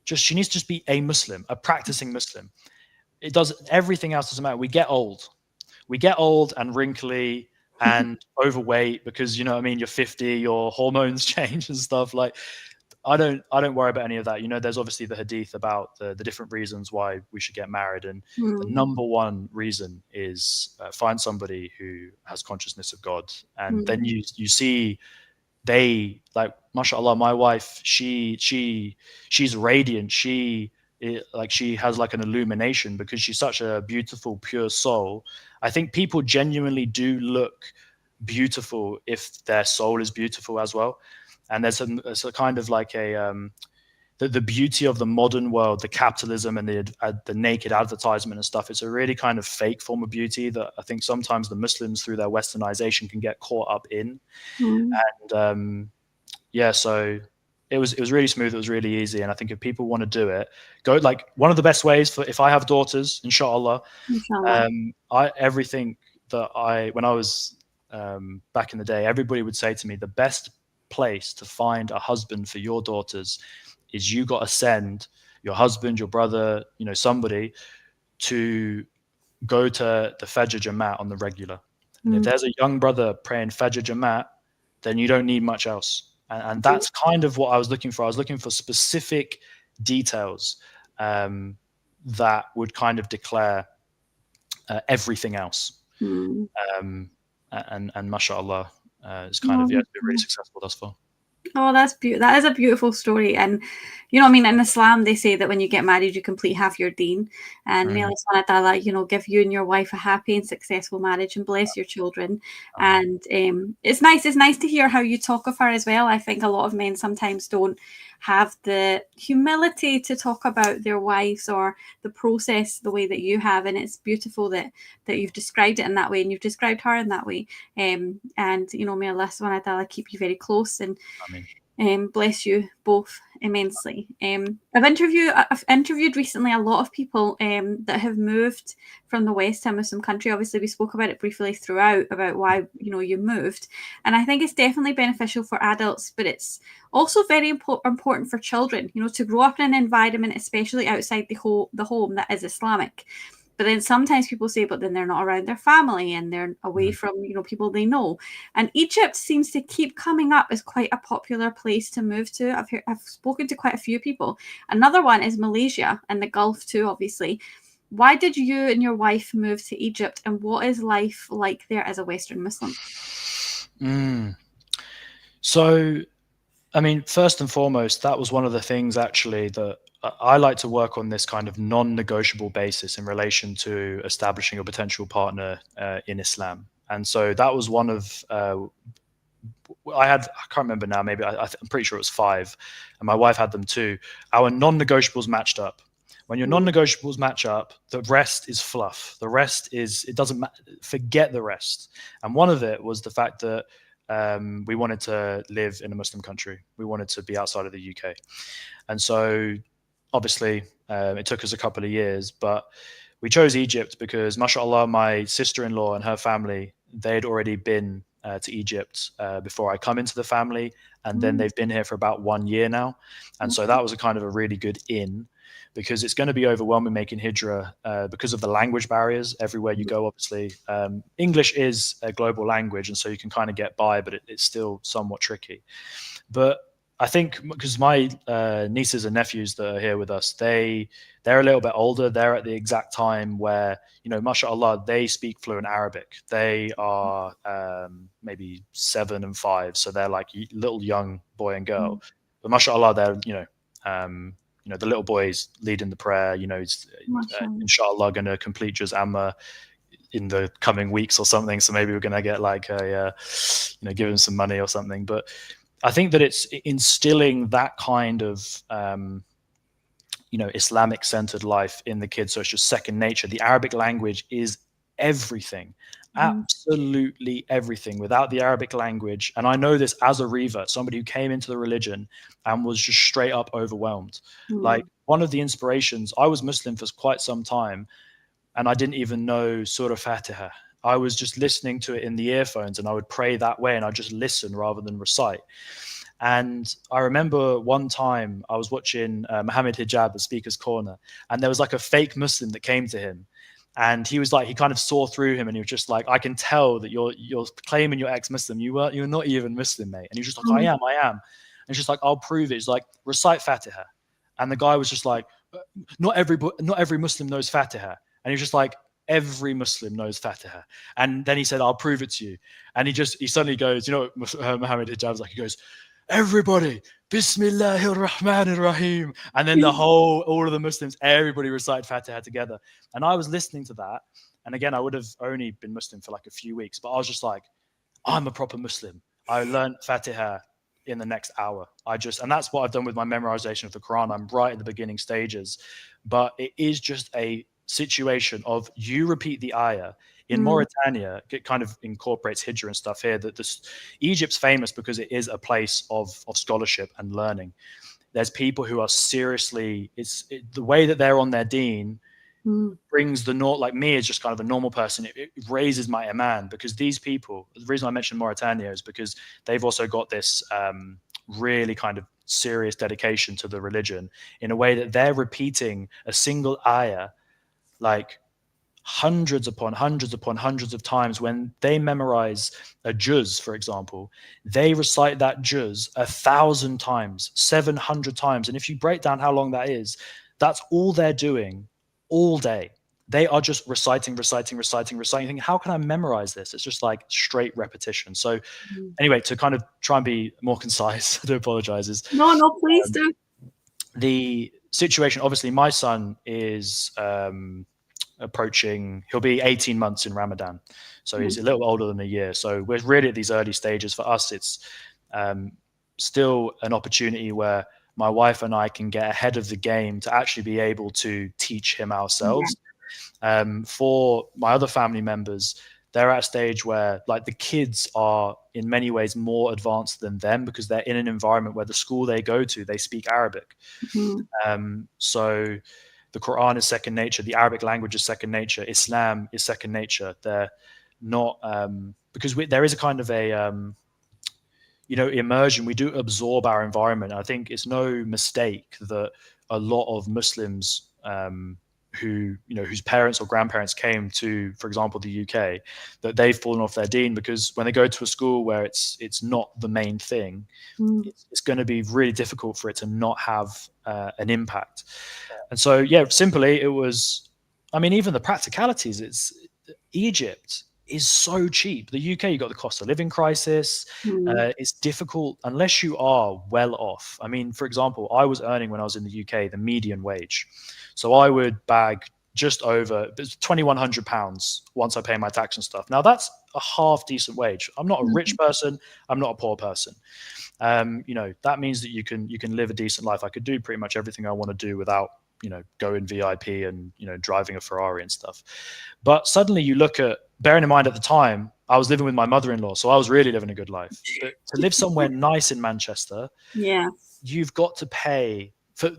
B: She needs to just be a Muslim, a practicing Muslim. Everything else doesn't matter. We get old and wrinkly and overweight because, you're 50, your hormones change and stuff. Like, I don't worry about any of that. There's obviously the hadith about the different reasons why we should get married. And the number one reason is find somebody who has consciousness of God. And then you see they, like, mashallah, my wife, she's radiant. She has like an illumination because she's such a beautiful, pure soul. I think people genuinely do look beautiful if their soul is beautiful as well. And there's a kind of like the beauty of the modern world, the capitalism and the naked advertisement and stuff. It's a really kind of fake form of beauty that I think sometimes the Muslims, through their westernization, can get caught up in. And so it was really smooth. It was really easy. And I think if people want to do it, go, like, one of the best ways for, if I have daughters, inshallah. Everything that when I was back in the day, everybody would say to me, the best place to find a husband for your daughters is you got to send your husband, your brother, somebody to go to the Fajr Jamaat on the regular. And if there's a young brother praying Fajr Jamaat, then you don't need much else. And that's kind of what I was looking for. I was looking for specific details that would kind of declare everything else. And mashallah, it's kind of, been really successful thus far.
A: Oh, that's beautiful. That is a beautiful story. And, in Islam, they say that when you get married, you complete half your deen. And may Allah subhanahu wa ta'ala, give you and your wife a happy and successful marriage and bless your children. And it's nice to hear how you talk of her as well. I think a lot of men sometimes don't have the humility to talk about their wives or the process the way that you have. And it's beautiful that you've described it in that way, and you've described her in that way. And, may Allah subhanahu wa ta'ala keep you very close and bless you both immensely. I've interviewed recently a lot of people that have moved from the West to a Muslim country. Obviously, we spoke about it briefly throughout about why you moved, and I think it's definitely beneficial for adults, but it's also very important for children. To grow up in an environment, especially outside the home, that is Islamic. But then sometimes people say, but then they're not around their family and they're away from, people they know. And Egypt seems to keep coming up as quite a popular place to move to. I've spoken to quite a few people. Another one is Malaysia and the Gulf too, obviously. why did you and your wife move to Egypt, and what is life like there as a Western Muslim?
B: So, I mean, first and foremost, that was one of the things actually that I like to work on, this kind of non-negotiable basis in relation to establishing a potential partner in Islam. And so that was one of I can't remember now, maybe I'm pretty sure it was 5, and my wife had them too. Our non-negotiables matched up. When your non-negotiables match up, the rest is fluff. The rest is, it doesn't forget the rest. And one of it was the fact that we wanted to live in a Muslim country. We wanted to be outside of the UK. And so obviously it took us a couple of years, but we chose Egypt because, mashallah, my sister-in-law and her family, they'd already been to Egypt before I come into the family, and then they've been here for about 1 year now. And so that was a kind of a really good in, because it's going to be overwhelming making hijrah because of the language barriers everywhere you go. Obviously, English is a global language, and so you can kind of get by, but it's still somewhat tricky. But I think because my nieces and nephews that are here with us, they're a little bit older. They're at the exact time where, mashallah, they speak fluent Arabic. They are maybe 7 and 5, so they're like little young boy and girl. But mashallah, they're the little boy's leading the prayer. He's inshallah going to complete Juz Amma in the coming weeks or something. So maybe we're going to get like give him some money or something. But I think that it's instilling that kind of, Islamic centered life in the kids. So it's just second nature. The Arabic language is everything, absolutely everything. Without the Arabic language, and I know this as a revert, somebody who came into the religion and was just straight up overwhelmed. Like, one of the inspirations, I was Muslim for quite some time, and I didn't even know Surah Fatiha. I was just listening to it in the earphones, and I would pray that way, and I'd just listen rather than recite. And I remember one time I was watching Mohammed Hijab, the Speaker's Corner, and there was like a fake Muslim that came to him. And he was like, he kind of saw through him, and he was just like, I can tell that you're claiming you're ex-Muslim. You're not even Muslim, mate. And he was just like, I am. And he's just like, I'll prove it. He's like, recite Fatiha. And the guy was just like, not every Muslim knows Fatiha. And he was just like, every Muslim knows Fatiha. And then he said, I'll prove it to you. And he suddenly goes, Muhammad Hijab's like, he goes, everybody, Bismillahir Rahmanir Rahim. And then all of the Muslims, everybody recited Fatiha together. And I was listening to that. And again, I would have only been Muslim for like a few weeks, but I was just like, I'm a proper Muslim. I learned Fatiha in the next hour. And that's what I've done with my memorization of the Quran. I'm right at the beginning stages, but it is just a situation of, you repeat the ayah. In Mauritania, it kind of incorporates hijrah and stuff here. That Egypt's famous because it is a place of scholarship and learning. There's people who are seriously, the way that they're on their deen brings like me as just kind of a normal person, it raises my iman, because these people, the reason I mentioned Mauritania is because they've also got this really kind of serious dedication to the religion, in a way that they're repeating a single ayah like hundreds upon hundreds upon hundreds of times. When they memorize a juz, for example, they recite that juz 1,000 times, 700 times. And if you break down how long that is, that's all they're doing all day. They are just reciting. Thinking, how can I memorize this? It's just like straight repetition. So anyway, to kind of try and be more concise, I do apologize.
A: No, please do.
B: The situation, obviously, my son is he'll be 18 months in Ramadan, so he's a little older than a year. So we're really at these early stages. For us, it's still an opportunity where my wife and I can get ahead of the game to actually be able to teach him ourselves. For my other family members, they're at a stage where, like, the kids are in many ways more advanced than them, because they're in an environment where the school they go to, they speak Arabic. So the Quran is second nature. The Arabic language is second nature. Islam is second nature. They're not, because there is a kind of a, immersion. We do absorb our environment. I think it's no mistake that a lot of Muslims whose parents or grandparents came to, for example, the UK, that they've fallen off their deen, because when they go to a school where it's not the main thing, it's going to be really difficult for it to not have an impact. And so, simply, it was, I mean, even the practicalities, Egypt is so cheap. The UK, you got the cost of living crisis. It's difficult unless you are well off. I mean, for example, I was earning when I was in the UK the median wage, so I would bag just over £2,100 once I pay my tax and stuff. Now that's a half decent wage. I'm not a rich person. I'm not a poor person. That means that you can live a decent life. I could do pretty much everything I want to do without going VIP and driving a Ferrari and stuff. But suddenly you look at, bearing in mind at the time I was living with my mother-in-law, so I was really living a good life. But to live somewhere nice in Manchester, you've got to pay for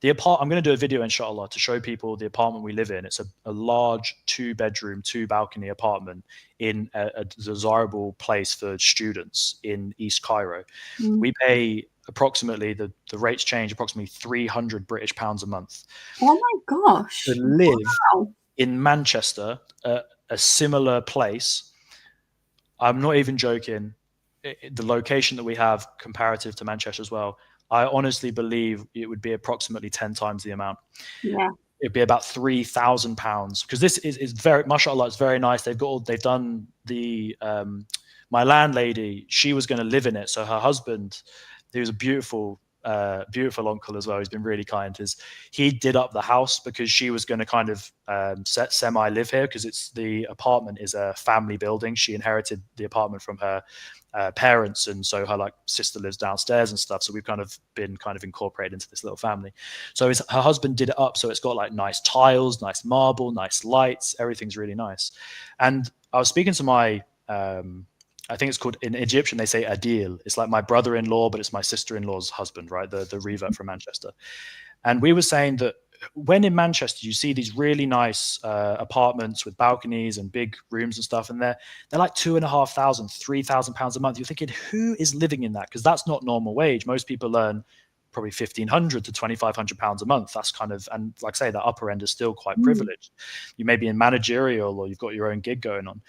B: the apartment. I'm going to do a video, inshallah, to show people the apartment we live in. It's a large 2-bedroom, 2-balcony apartment in a desirable place for students in East Cairo. We pay approximately, the rates change, approximately 300 British pounds a month.
A: Oh my gosh.
B: To live in Manchester, a similar place. I'm not even joking. The location that we have comparative to Manchester as well, I honestly believe it would be approximately 10 times the amount.
A: Yeah.
B: It'd be about £3,000 because this is very, mashallah, it's very nice. They've done the, my landlady, she was going to live in it. So her husband, he was a beautiful uncle as well. He's been really kind. He did up the house because she was going to kind of semi live here because the apartment is a family building. She inherited the apartment from her parents, and so her sister lives downstairs and stuff. So we've been incorporated into this little family. So her husband did it up, so it's got nice tiles, nice marble, nice lights. Everything's really nice. And I was speaking to my I think it's called, in Egyptian, they say adil. It's like my brother-in-law, but it's my sister-in-law's husband, right? The revert from Manchester. And we were saying that when in Manchester, you see these really nice apartments with balconies and big rooms and stuff, and they're like £2,500, £3,000 a month. You're thinking, who is living in that? Because that's not normal wage. Most people earn probably £1,500 to £2,500 a month. That's and like I say, that upper end is still quite privileged. You may be in managerial or you've got your own gig going on.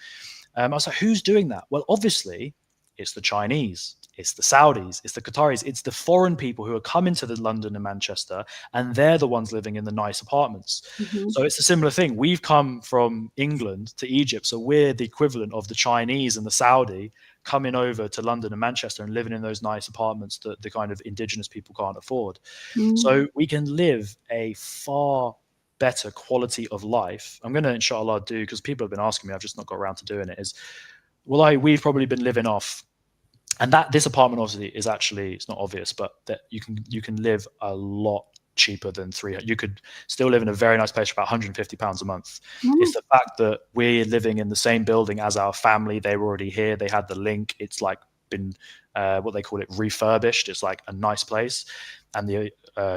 B: I was like, who's doing that? Well, obviously, it's the Chinese, it's the Saudis, it's the Qataris, it's the foreign people who are coming to the London and Manchester, and they're the ones living in the nice apartments. So it's a similar thing. We've come from England to Egypt, so we're the equivalent of the Chinese and the Saudi coming over to London and Manchester and living in those nice apartments that the kind of indigenous people can't afford. So we can live a far better quality of life. I'm going to, inshallah, do, because people have been asking me, I've just not got around to doing it, we've probably been living off, and that this apartment obviously is actually, it's not obvious, but that you can live a lot cheaper than 300. You could still live in a very nice place for about £150 a month. It's the fact that we're living in the same building as our family. They were already here. They had the link. It's been what they call it, refurbished. It's like a nice place, and the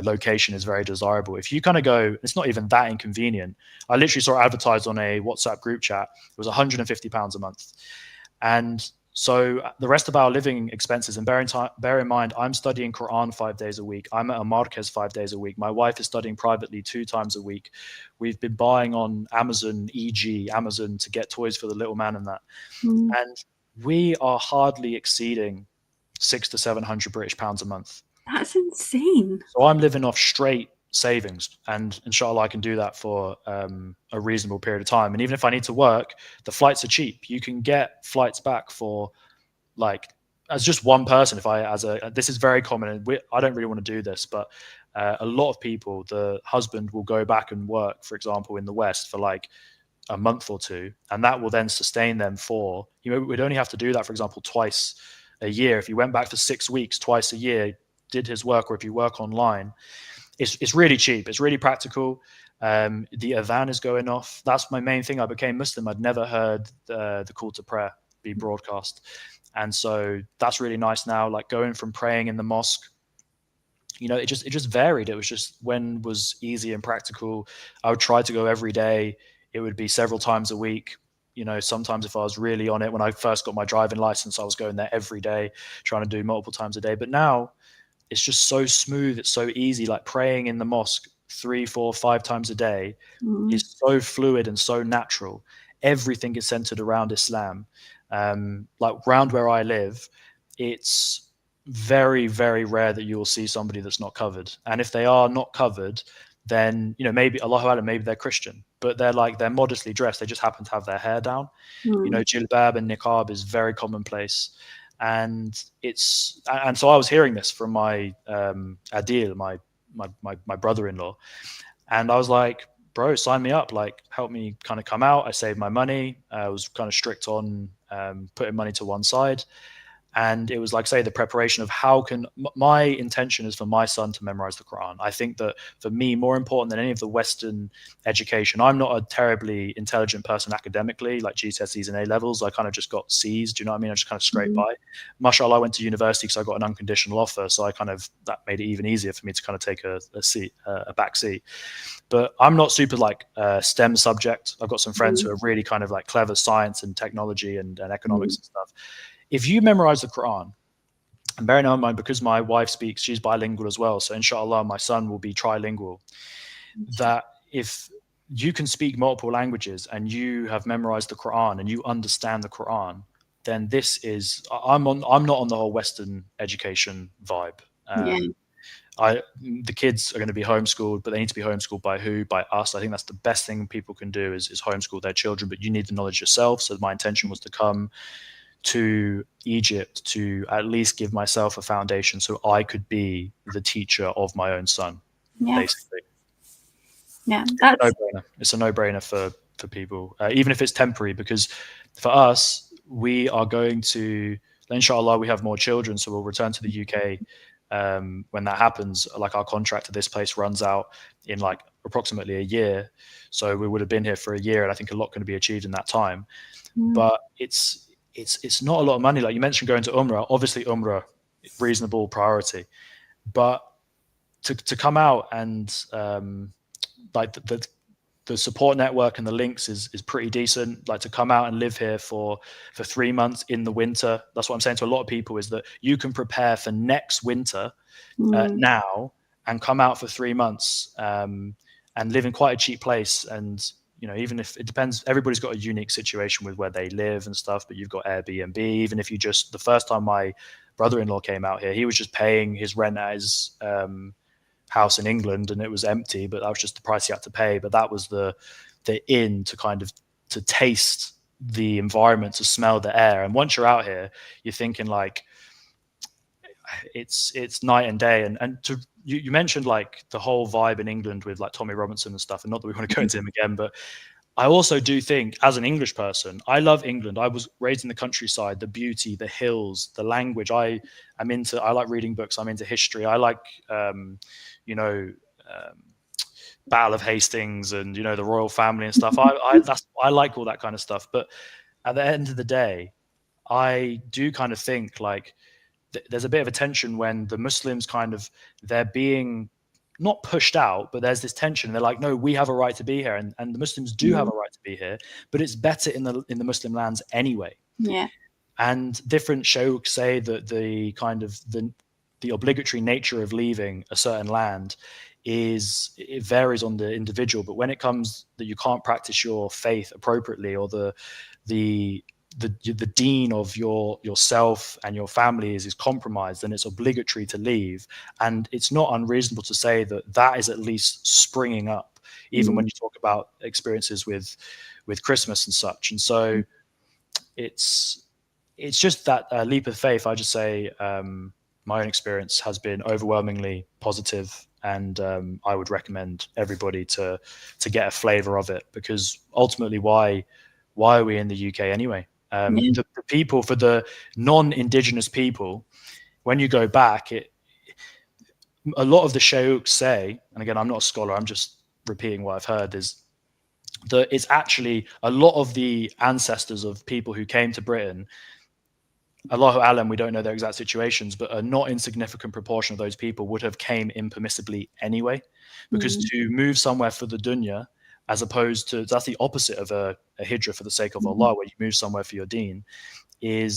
B: location is very desirable. If you kind of go, it's not even that inconvenient. I literally saw it advertised on a WhatsApp group chat. It was £150 a month. And so the rest of our living expenses, and bear in mind, I'm studying Qur'an 5 days a week. I'm at a markez 5 days a week. My wife is studying privately 2 times a week. We've been buying on Amazon, Amazon, to get toys for the little man and that. And we are hardly exceeding 600 to 700 British pounds a month.
A: That's insane.
B: So I'm living off straight savings, and inshallah I can do that for a reasonable period of time. And even if I need to work, the flights are cheap. You can get flights back for as just one person. This is very common, and I don't really want to do this, but a lot of people, the husband will go back and work, for example, in the West for a month or 2, and that will then sustain them for, we'd only have to do that, for example, twice a year. If you went back for 6 weeks, twice a year, did his work, or if you work online, it's really cheap. It's really practical. The adhan is going off. That's my main thing. I became Muslim. I'd never heard the call to prayer be broadcast. And so that's really nice now, going from praying in the mosque, it just varied. It was just when was easy and practical. I would try to go every day. It would be several times a week. Sometimes if I was really on it, when I first got my driving license, I was going there every day, trying to do multiple times a day. But now it's just so smooth. It's so easy. Praying in the mosque 3, 4, 5 times a day is so fluid and so natural. Everything is centered around Islam. Around where I live, it's very, very rare that you will see somebody that's not covered. And if they are not covered, then, you know, maybe Allahu Alam, maybe they're Christian, but they're modestly dressed. They just happen to have their hair down. You know, jilbab and niqab is very commonplace. And so I was hearing this from my Adil, my brother-in-law, and I was like, bro, sign me up, like help me kind of come out. I saved my money. I was kind of strict on putting money to one side. And it was like, say, the preparation of how can my intention is for my son to memorize the Quran. I think that for me, more important than any of the Western education, I'm not a terribly intelligent person academically, like GCSEs and A levels. I kind of just got C's. Do you know what I mean? I just kind of scraped by. Mashallah, I went to university because I got an unconditional offer. So that made it even easier for me to kind of take a back seat. But I'm not super like STEM subject. I've got some friends who are really kind of like clever science and technology and economics and stuff. If you memorize the Quran, and bearing in mind, because my wife she's bilingual as well, so inshallah, my son will be trilingual, that if you can speak multiple languages and you have memorized the Quran and you understand the Quran, then I'm not on the whole Western education vibe. The kids are going to be homeschooled, but they need to be homeschooled by who? By us. I think that's the best thing people can do is homeschool their children, but you need the knowledge yourself. So my intention was to come to Egypt to at least give myself a foundation so I could be the teacher of my own son, basically.
A: Yeah,
B: it's a no-brainer for people, even if it's temporary, because for us, we are going to, inshallah, we have more children, so we'll return to the UK when that happens. Like our contract to this place runs out in like approximately a year, so we would have been here for a year, and I think a lot can be achieved in that time. But it's not a lot of money. Like you mentioned, going to Umrah, obviously Umrah, reasonable priority, but to come out and like the support network and the links is pretty decent. Like to come out and live here for 3 months in the winter. That's what I'm saying to a lot of people, is that you can prepare for next winter now and come out for 3 months and live in quite a cheap place. And you know, even if it depends, everybody's got a unique situation with where they live and stuff, but you've got Airbnb. Even if you the first time my brother-in-law came out here, he was just paying his rent at his house in England, and it was empty, but that was just the price he had to pay. But that was the inn to kind of to taste the environment, to smell the air. And once you're out here, you're thinking like it's night and day. And you mentioned like the whole vibe in England with like Tommy Robinson and stuff, and not that we want to go into him again, but I also do think, as an English person, I love England. I was raised in the countryside, the beauty, the hills, the language. I like reading books. I'm into history. I like, Battle of Hastings and, you know, the royal family and stuff. I like all that kind of stuff. But at the end of the day, I do kind of think like there's a bit of a tension when the Muslims they're being not pushed out, but there's this tension. They're like, no, we have a right to be here, and the Muslims do have a right to be here, but it's better in the Muslim lands anyway.
A: Yeah.
B: And different shaykhs say that the kind of the obligatory nature of leaving a certain land it varies on the individual, but when it comes that you can't practice your faith appropriately, or the deen of yourself and your family is compromised, then it's obligatory to leave. And it's not unreasonable to say that is at least springing up, even when you talk about experiences with Christmas and such. And so it's just that leap of faith. I just say my own experience has been overwhelmingly positive, and I would recommend everybody to get a flavor of it, because ultimately, why are we in the UK anyway? The people, for the non-indigenous people, when you go back, a lot of the shaykhs say, and again, I'm not a scholar, I'm just repeating what I've heard, is that it's actually a lot of the ancestors of people who came to Britain, Allahu Alam, we don't know their exact situations, but a not insignificant proportion of those people would have came impermissibly anyway, because to move somewhere for the dunya, as opposed to, that's the opposite of a hijrah for the sake of Allah, where you move somewhere for your deen, it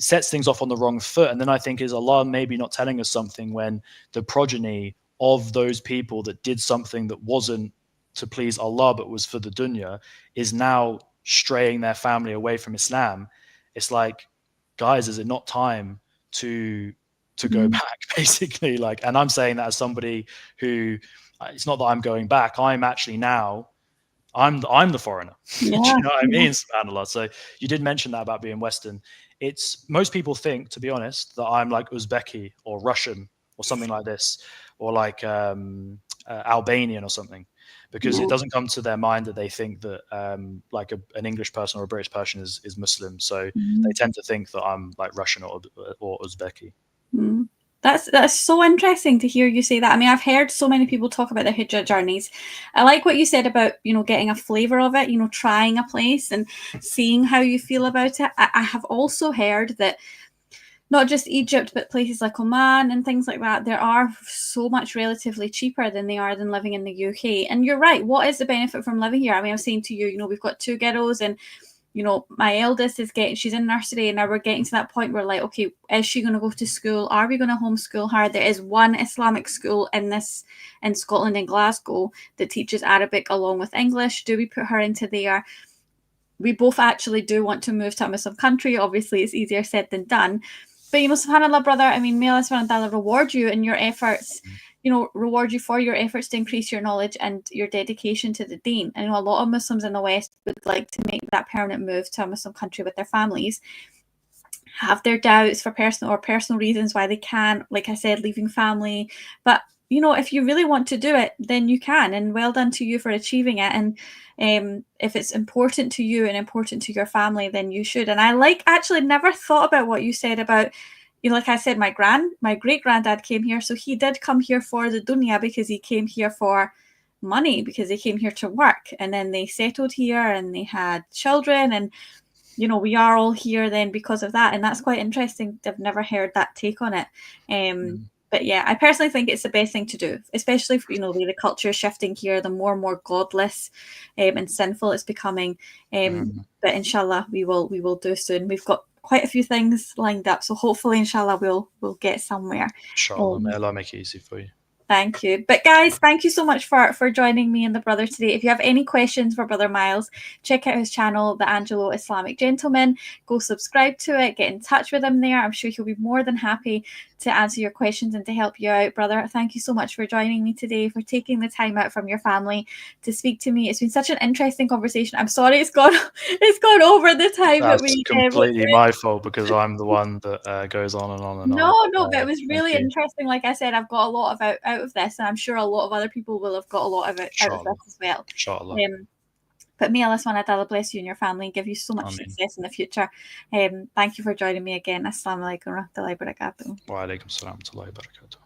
B: sets things off on the wrong foot. And then I think, is Allah maybe not telling us something when the progeny of those people that did something that wasn't to please Allah but was for the dunya is now straying their family away from Islam? It's like, guys, is it not time to go back, basically? Like, and I'm saying that as somebody who it's not that I'm going back. I'm actually now, I'm the foreigner.
A: Yeah.
B: Do you know what I mean? SubhanAllah. So you did mention that about being Western. It's, most people think, to be honest, that I'm like Uzbeki or Russian or something like this, or like Albanian or something, because it doesn't come to their mind that they think that like an English person or a British person is Muslim. So they tend to think that I'm like Russian or Uzbeki.
A: That's so interesting to hear you say that. I mean, I've heard so many people talk about their hijrah journeys. I like what you said about, getting a flavor of it, trying a place and seeing how you feel about it. I have also heard that not just Egypt, but places like Oman and things like that, there are so much relatively cheaper than living in the UK. And you're right. What is the benefit from living here? I mean, I was saying to you, we've got 2 girls, and my eldest she's in nursery, and now we're getting to that point where, like, okay, is she going to go to school? Are we going to homeschool her? There is one Islamic school in Scotland, in Glasgow, that teaches Arabic along with English. Do we put her into there? We both actually do want to move to a Muslim country. Obviously, it's easier said than done. But, subhanAllah, brother, I mean, may Allah subhanahu wa ta'ala reward you in your efforts, reward you for your efforts to increase your knowledge and your dedication to the deen. I know a lot of Muslims in the West would like to make that permanent move to a Muslim country with their families, have their doubts for personal reasons why they can't, like I said, leaving family. But, if you really want to do it, then you can, and well done to you for achieving it. And if it's important to you and important to your family, then you should. And I actually never thought about what you said about, like I said, my great granddad came here. So he did come here for the dunya, because he came here for money, because he came here to work, and then they settled here and they had children, and we are all here then because of that. And that's quite interesting. I've never heard that take on it. But yeah, I personally think it's the best thing to do, especially if, the culture is shifting here, the more and more godless and sinful it's becoming. But inshallah, we will do soon. We've got quite a few things lined up, so hopefully, inshallah, we'll get somewhere.
B: Inshallah, may Allah make it easy for you.
A: Thank you. But guys, thank you so much for joining me and the brother today. If you have any questions for Brother Myles, check out his channel, The Angelo Islamic Gentleman. Go subscribe to it, get in touch with him there. I'm sure he'll be more than happy to answer your questions and to help you out. Brother, thank you so much for joining me today, for taking the time out from your family to speak to me. It's been such an interesting conversation. I'm sorry it's gone over the time.
B: That's completely my fault, because I'm the one that goes on and on and
A: on. No, but it was really interesting. Like I said, I've got a lot out of this, and I'm sure a lot of other people will have got a lot of it out of this as well. But may Allah subhanahu wa ta'ala bless you and your family and give you so much success in the future. Thank you for joining me again. Assalamu alaikum wa rahmatullahi wa barakatuh.
B: Wa alaikum salam wa rahmatullahi wa barakatuh.